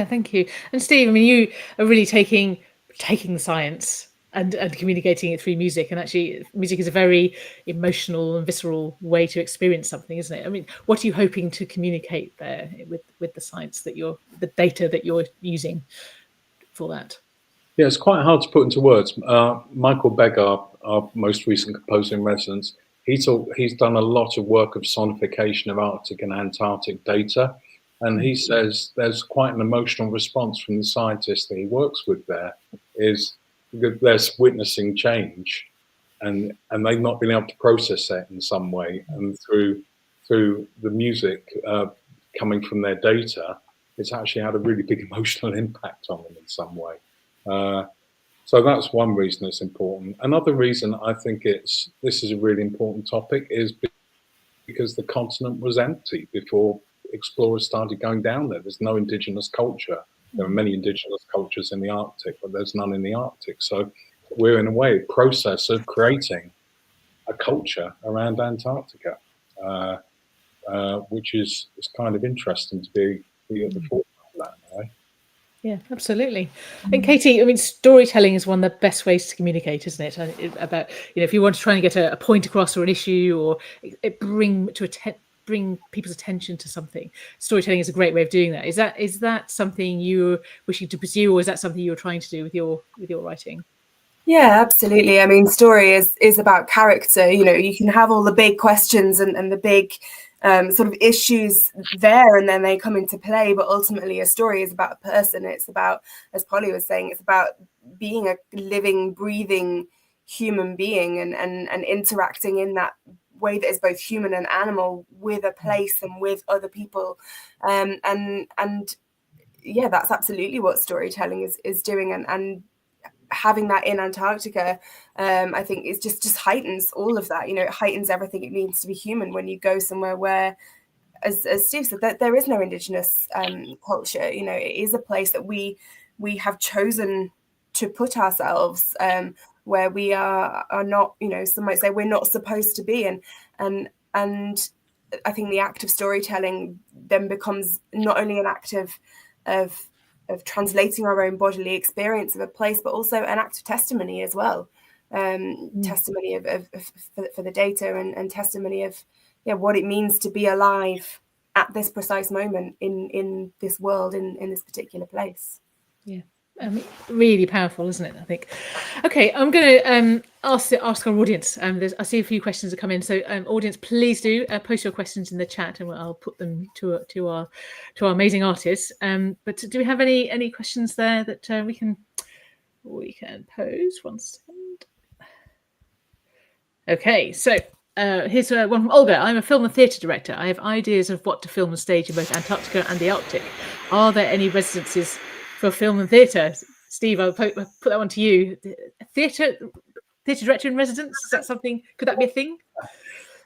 Speaker 1: thank you. And Steve, I mean, you are really taking the science and communicating it through music. And actually, music is a very emotional and visceral way to experience something, isn't it? I mean, what are you hoping to communicate there with the science that the data that you're using for that?
Speaker 2: Yeah, it's quite hard to put into words. Michael Beggar, our most recent composer in residence, he's done a lot of work of sonification of Arctic and Antarctic data. And he says there's quite an emotional response from the scientists that he works with there, is that they're witnessing change and they've not been able to process that in some way. And through the music coming from their data, it's actually had a really big emotional impact on them in some way. So that's one reason it's important. Another reason I think this is a really important topic is because the continent was empty before explorers started going down there. There's no indigenous culture. There are many indigenous cultures in the Arctic, but there's none in the Arctic. So we're in a way process of creating a culture around Antarctica, which is kind of interesting to be at the forefront of that in a way.
Speaker 1: Yeah, absolutely. And Katie, I mean, storytelling is one of the best ways to communicate, isn't it? About, if you want to try and get a point across or an issue, or bring people's attention to something, storytelling is a great way of doing that. Is that something you're wishing to pursue, or is that something you're trying to do with your writing?
Speaker 4: Yeah, absolutely. I mean, story is about character. You can have all the big questions and the big sort of issues there, and then they come into play. But ultimately, a story is about a person. It's about, as Polly was saying, it's about being a living, breathing human being and interacting in that way that is both human and animal with a place and with other people. And yeah, that's absolutely what storytelling is doing. And having that in Antarctica, I think it just heightens all of that. It heightens everything it means to be human when you go somewhere where, as Steve said, that there is no indigenous culture. It is a place that we have chosen to put ourselves, where we are not, some might say we're not supposed to be. And I think the act of storytelling then becomes not only an act of translating our own bodily experience of a place, but also an act of testimony as well. Testimony for the data and testimony of what it means to be alive at this precise moment in this world, in this particular place.
Speaker 1: Yeah. Really powerful, isn't it? I think. Okay, I'm going to ask our audience. I see a few questions that come in. So, audience, please do post your questions in the chat, and I'll put them to our amazing artists. But do we have any questions there that we can pose? 1 second. Okay, so here's one from Olga. I'm a film and theatre director. I have ideas of what to film and stage in both Antarctica and the Arctic. Are there any residencies for film and theatre? Steve, I'll put that one to you. Theatre director in residence, is that something? Could that be a thing?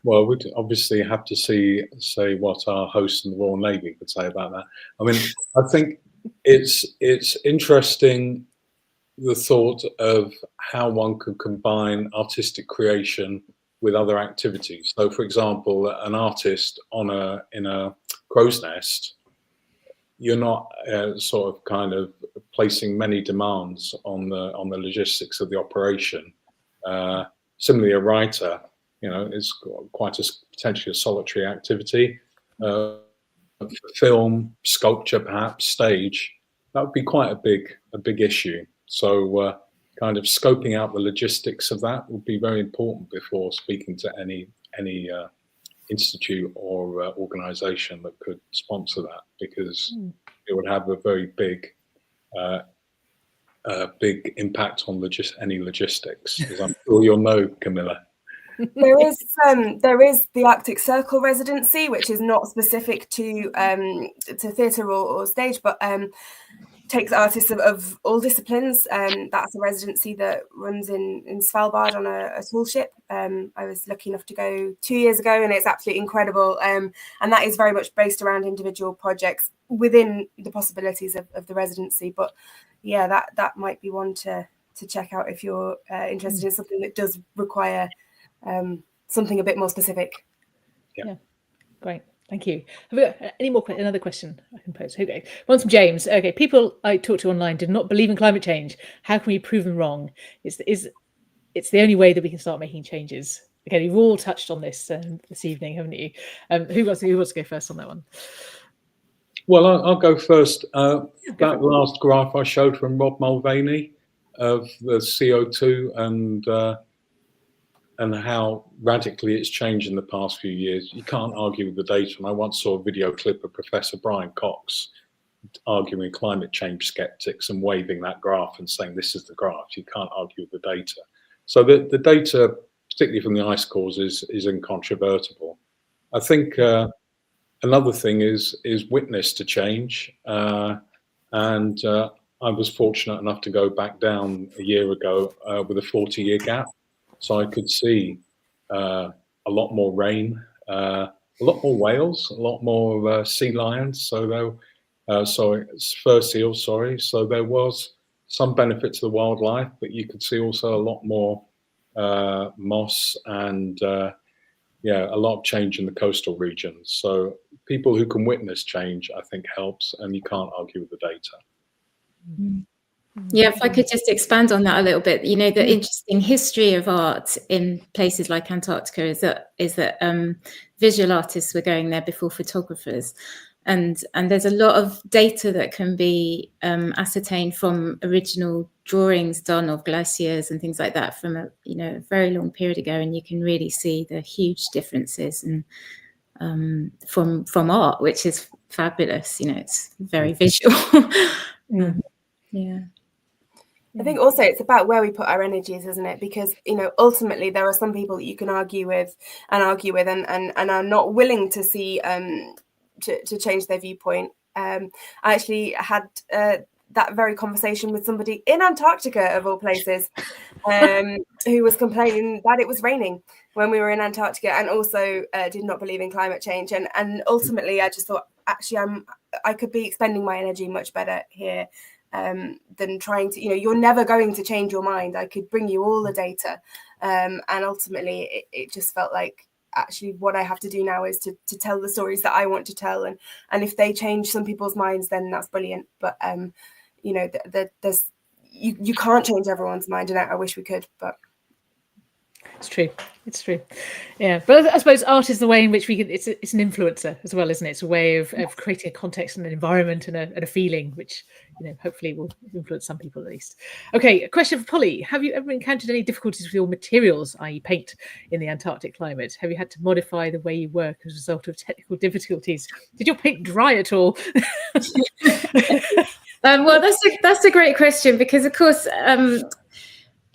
Speaker 2: Well, we'd obviously have to say what our host in the Royal Navy could say about that. I mean, I think it's interesting, the thought of how one could combine artistic creation with other activities. So, for example, an artist in a crow's nest, you're not sort of kind of placing many demands on the logistics of the operation. Similarly, a writer, is quite potentially a solitary activity. Film, sculpture, perhaps stage, that would be quite a big issue. So kind of scoping out the logistics of that would be very important before speaking to any institute or organization that could sponsor that, because it would have a very big big impact on any logistics, as I'm sure you'll know, Camilla.
Speaker 4: There is the Arctic Circle residency, which is not specific to theatre or stage, but takes artists of all disciplines. That's a residency that runs in Svalbard on a tall ship. I was lucky enough to go 2 years ago, and it's absolutely incredible. And that is very much based around individual projects within the possibilities of the residency. But yeah, that might be one to check out if you're interested in something that does require something a bit more specific.
Speaker 1: Yeah, great. Thank you. Have we got any more? Another question I can pose. Okay, one from James. Okay, people I talked to online did not believe in climate change. How can we prove them wrong? It's the only way that we can start making changes. Okay, you've all touched on this this evening, haven't you? Who wants to go first on that one?
Speaker 2: Well, I'll go first. That last graph I showed from Rob Mulvaney of the CO2 and how radically it's changed in the past few years. You can't argue with the data. And I once saw a video clip of Professor Brian Cox arguing climate change skeptics and waving that graph and saying, this is the graph. You can't argue with the data. So the data, particularly from the ice cores, is incontrovertible. I think another thing is witness to change. I was fortunate enough to go back down a year ago with a 40-year gap. So I could see a lot more rain, a lot more whales, a lot more sea lions. So fur seals. Sorry. So there was some benefit to the wildlife, but you could see also a lot more moss and a lot of change in the coastal regions. So people who can witness change, I think, helps, and you can't argue with the data.
Speaker 3: Mm. Yeah, if I could just expand on that a little bit, the interesting history of art in places like Antarctica is that visual artists were going there before photographers, and there's a lot of data that can be ascertained from original drawings done of glaciers and things like that from a very long period ago, and you can really see the huge differences and from art, which is fabulous. It's very visual. Yeah.
Speaker 4: I think also it's about where we put our energies, isn't it? Because, ultimately there are some people that you can argue with and are not willing to see to change their viewpoint. I actually had that very conversation with somebody in Antarctica, of all places, who was complaining that it was raining when we were in Antarctica, and also did not believe in climate change. And ultimately I just thought, actually, I could be expending my energy much better here. Than trying to, you're never going to change your mind. I could bring you all the data. And ultimately it just felt like, actually, what I have to do now is to tell the stories that I want to tell. And if they change some people's minds, then that's brilliant. But, there's, you can't change everyone's mind. And I wish we could, but.
Speaker 1: It's true. Yeah, but I suppose art is the way in which we can. It's an influencer as well, isn't it? It's a way of creating a context and an environment and a feeling, which hopefully will influence some people at least. Okay, a question for Polly: have you ever encountered any difficulties with your materials, i.e., paint, in the Antarctic climate? Have you had to modify the way you work as a result of technical difficulties? Did your paint dry at all?
Speaker 3: Well, that's a great question, because of course.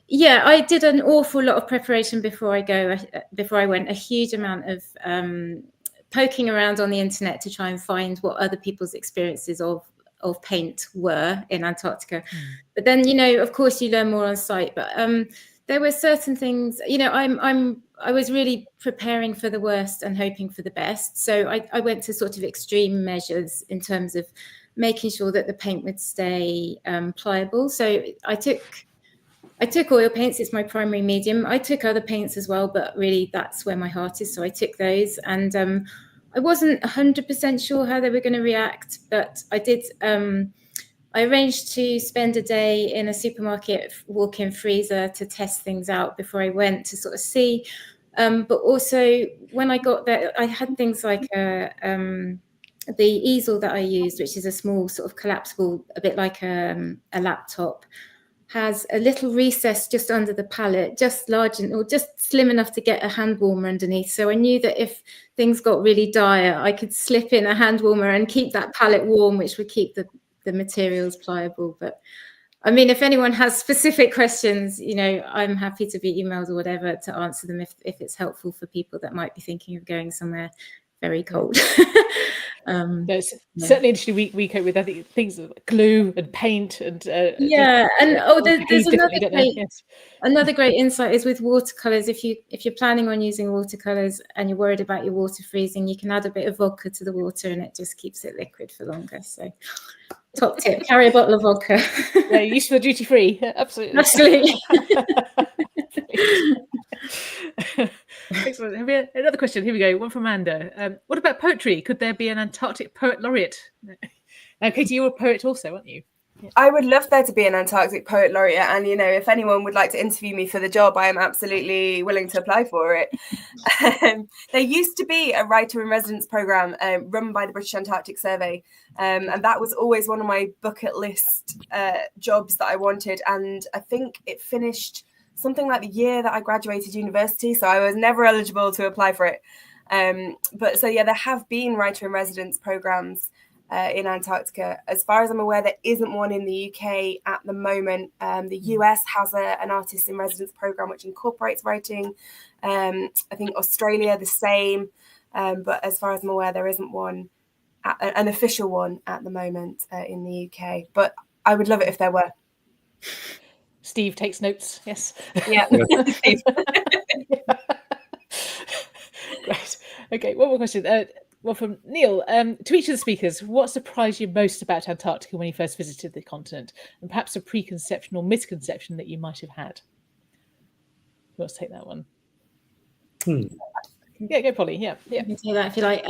Speaker 3: Yeah, I did an awful lot of preparation before I went. A huge amount of poking around on the internet to try and find what other people's experiences of paint were in Antarctica. But then, of course, you learn more on site. But there were certain things. I was really preparing for the worst and hoping for the best. So I went to sort of extreme measures in terms of making sure that the paint would stay pliable. So I took oil paints, it's my primary medium. I took other paints as well, but really that's where my heart is. So I took those, and I wasn't 100% sure how they were going to react, but I did. I arranged to spend a day in a supermarket walk-in freezer to test things out before I went to sort of see. But also when I got there, I had things like the easel that I used, which is a small sort of collapsible, a bit like a laptop, has a little recess just under the palette, just large or just slim enough to get a hand warmer underneath. So I knew that if things got really dire, I could slip in a hand warmer and keep that palette warm, which would keep the materials pliable. But I mean, if anyone has specific questions, you know, I'm happy to be emailed or whatever to answer them if it's helpful for people that might be thinking of going somewhere very cold.
Speaker 1: Certainly interesting. We cope with, I think, things like glue and paint and
Speaker 3: there's another great insight is with watercolors. If you're planning on using watercolors and you're worried about your water freezing, you can add a bit of vodka to the water and it just keeps it liquid for longer. So top tip, carry a bottle of vodka.
Speaker 1: Yeah, useful duty free. Absolutely. Excellent. Have we another question? Here we go. One from Amanda. What about poetry? Could there be an Antarctic poet laureate? Now, Katie, you're a poet also, aren't you?
Speaker 4: Yeah. I would love there to be an Antarctic poet laureate, and you know, if anyone would like to interview me for the job, I am absolutely willing to apply for it. There used to be a writer in residence program run by the British Antarctic Survey, and that was always one of my bucket list jobs that I wanted, and I think it finished something like the year that I graduated university, so I was never eligible to apply for it. But so yeah, there have been writer in residence programs in Antarctica. As far as I'm aware, there isn't one in the UK at the moment. The US has an artist in residence program which incorporates writing. I think Australia the same, but as far as I'm aware, there isn't one, an official one at the moment in the UK. But I would love it if there were.
Speaker 1: Steve takes notes. Yes.
Speaker 4: Yeah.
Speaker 1: Great. Okay. One more question. Well, from Neil, to each of the speakers, what surprised you most about Antarctica when you first visited the continent, and perhaps a preconception or misconception that you might have had? Let's take that one. Yeah, go Polly. Yeah.
Speaker 3: You can say that if you like.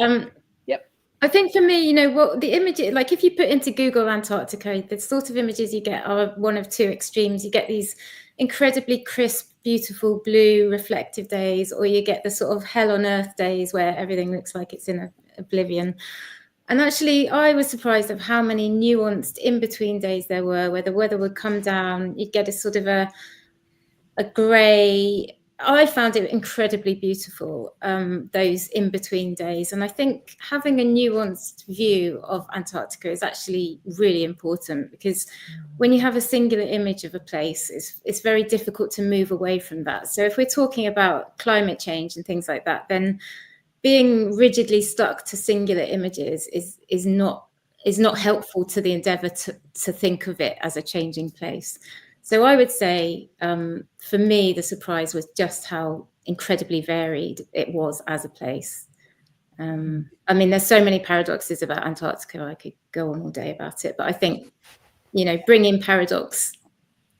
Speaker 1: Yep.
Speaker 3: I think for me, you know, what the image, like if you put into Google Antarctica, the sort of images you get are one of two extremes. You get these incredibly crisp, beautiful blue reflective days, or you get the sort of hell on earth days where everything looks like it's in oblivion. And actually, I was surprised of how many nuanced in-between days there were, where the weather would come down, you'd get a sort of a grey. I found it incredibly beautiful, those in-between days. And I think having a nuanced view of Antarctica is actually really important, because when you have a singular image of a place, it's very difficult to move away from that. So if we're talking about climate change and things like that, then being rigidly stuck to singular images is not helpful to the endeavour to think of it as a changing place. So I would say, for me, the surprise was just how incredibly varied it was as a place. I mean, there's so many paradoxes about Antarctica. I could go on all day about it, but I think, you know, bringing paradox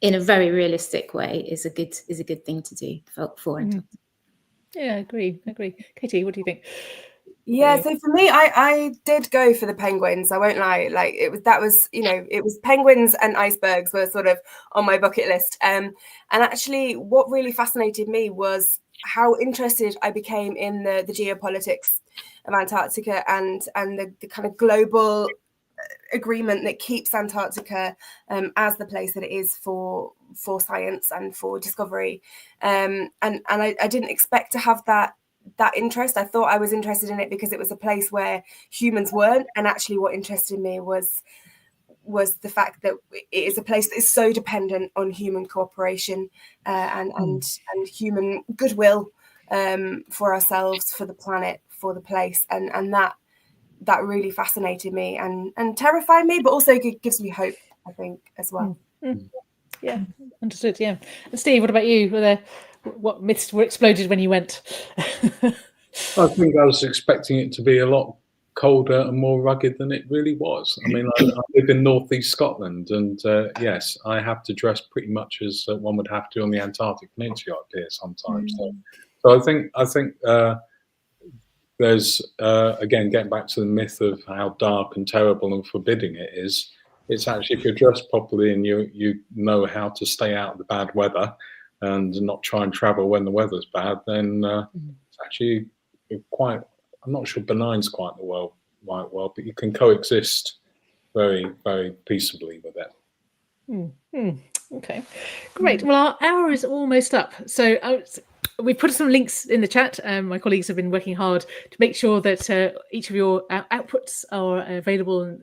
Speaker 3: in a very realistic way is a good thing to do for Antarctica.
Speaker 1: Yeah, I agree. Katie, what do you think?
Speaker 4: Yeah, so for me, I did go for the penguins. I won't lie. Like it was penguins and icebergs were sort of on my bucket list. And actually, what really fascinated me was how interested I became in the geopolitics of Antarctica and the kind of global agreement that keeps Antarctica as the place that it is for science and for discovery. And I didn't expect to have that interest. I thought I was interested in it because it was a place where humans weren't, and actually what interested me was the fact that it is a place that is so dependent on human cooperation and human goodwill for ourselves, for the planet, for the place, and that really fascinated me and terrified me, but also gives me hope, I think, as well.
Speaker 1: Yeah, understood. Yeah. And Steve, what about you? What myths were exploded when you went?
Speaker 2: I think I was expecting it to be a lot colder and more rugged than it really was. I mean, I live in northeast Scotland, and yes, I have to dress pretty much as one would have to on the Antarctic Peninsula up here sometimes. So I think there's again, getting back to the myth of how dark and terrible and forbidding it is. It's actually, if you're dressed properly and you know how to stay out of the bad weather and not try and travel when the weather's bad, then it's actually quite, I'm not sure benign's quite the right word, but you can coexist very, very peaceably with it.
Speaker 1: Okay, great. Well, our hour is almost up. So we put some links in the chat. My colleagues have been working hard to make sure that each of your outputs are available, and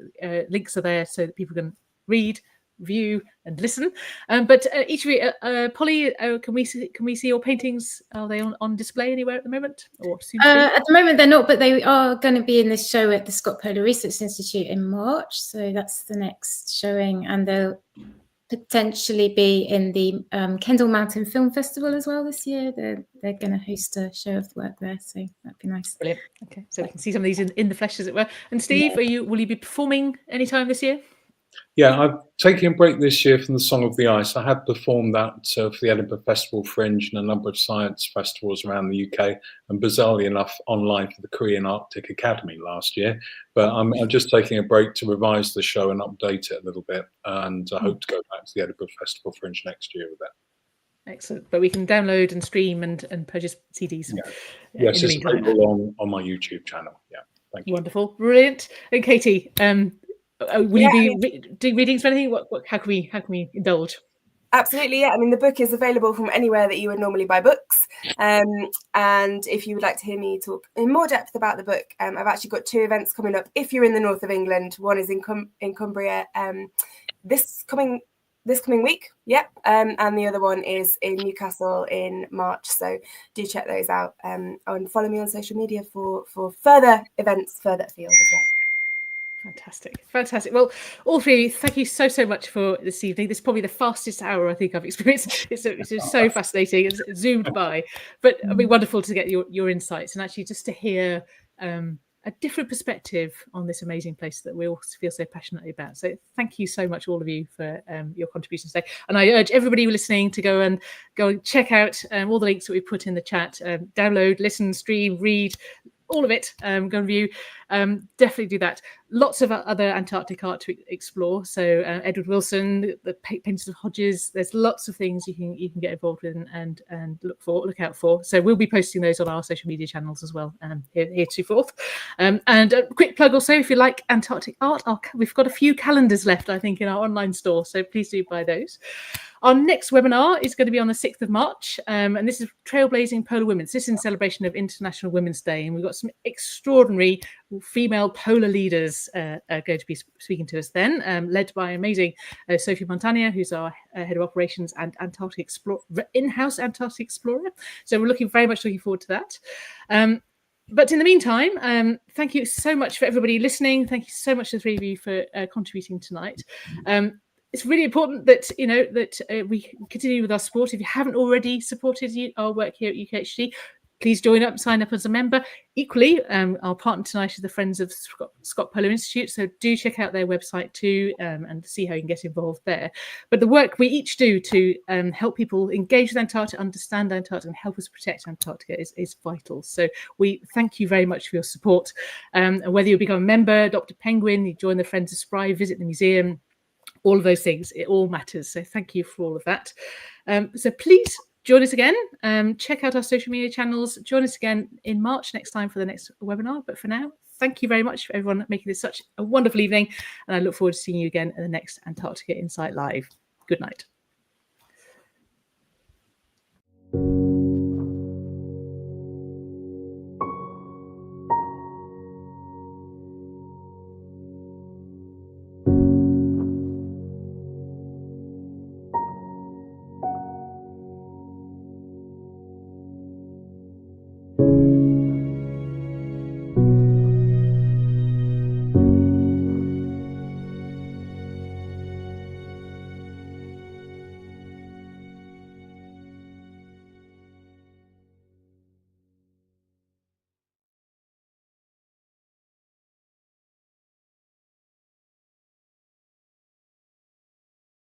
Speaker 1: links are there so that people can read, view and listen. But each of you, Polly, can we see your paintings? Are they on display anywhere at the moment, or soon to be?
Speaker 3: At the moment they're not, but they are going to be in this show at the Scott Polar Research Institute in March. So that's the next showing, and they'll potentially be in the Kendall Mountain Film Festival as well this year. They're going to host a show of the work there, so that'd be nice.
Speaker 1: Brilliant. Okay, so we can see some of these in the flesh, as it were. And Steve, will you be performing anytime this year?
Speaker 2: Yeah, I've taken a break this year from the Song of the Ice. I had performed that for the Edinburgh Festival Fringe and a number of science festivals around the UK, and bizarrely enough, online for the Korean Arctic Academy last year. But I'm just taking a break to revise the show and update it a little bit, and I hope to go back to the Edinburgh Festival Fringe next year with that.
Speaker 1: Excellent. But we can download and stream and purchase CDs.
Speaker 2: Yeah. Yes, it's available on my YouTube channel. Yeah, thank you.
Speaker 1: Wonderful, brilliant. And Katie, will you be doing readings or anything? How can we indulge?
Speaker 4: Absolutely, yeah. I mean, the book is available from anywhere that you would normally buy books. And if you would like to hear me talk in more depth about the book, I've actually got 2 events coming up. If you're in the north of England, one is in Cumbria this coming week, and the other one is in Newcastle in March. So do check those out, and follow me on social media for further events further afield as well.
Speaker 1: Fantastic. Well, all three of you, thank you so much for this evening. This is probably the fastest hour I think I've experienced. It's so fascinating. It's zoomed by, but it'll be wonderful to get your insights and actually just to hear a different perspective on this amazing place that we all feel so passionately about. So thank you so much, all of you, for your contributions today. And I urge everybody listening to go and check out all the links that we put in the chat. Download, listen, stream, read, all of it. Go and view. Definitely do that. Lots of other Antarctic art to explore. So Edward Wilson, the paintings of Hodges. There's lots of things you can get involved with and look out for. So we'll be posting those on our social media channels as well. Heretofore. And a quick plug also, if you like Antarctic art, we've got a few calendars left, I think, in our online store. So please do buy those. Our next webinar is going to be on the 6th of March, and this is Trailblazing Polar Women. So this is in celebration of International Women's Day, and we've got some extraordinary female polar leaders are going to be speaking to us then, led by amazing Sophie Montagna, who's our head of operations and in-house Antarctic explorer. So we're very much looking forward to that. But in the meantime, thank you so much for everybody listening. Thank you so much to the three of you for contributing tonight. It's really important that we continue with our support. If you haven't already supported our work here at UKHG, please join up, sign up as a member. Equally, our partner tonight is the Friends of Scott Polar Institute, so do check out their website too and see how you can get involved there. But the work we each do to help people engage with Antarctica, understand Antarctica, and help us protect Antarctica is vital. So we thank you very much for your support. And whether you become a member, adopt a penguin, you join the Friends of SPRI, visit the museum, all of those things, it all matters. So thank you for all of that. So please join us again. Check out our social media channels. Join us again in March next time for the next webinar. But for now, thank you very much for everyone making this such a wonderful evening. And I look forward to seeing you again at the next Antarctica Insight Live. Good night.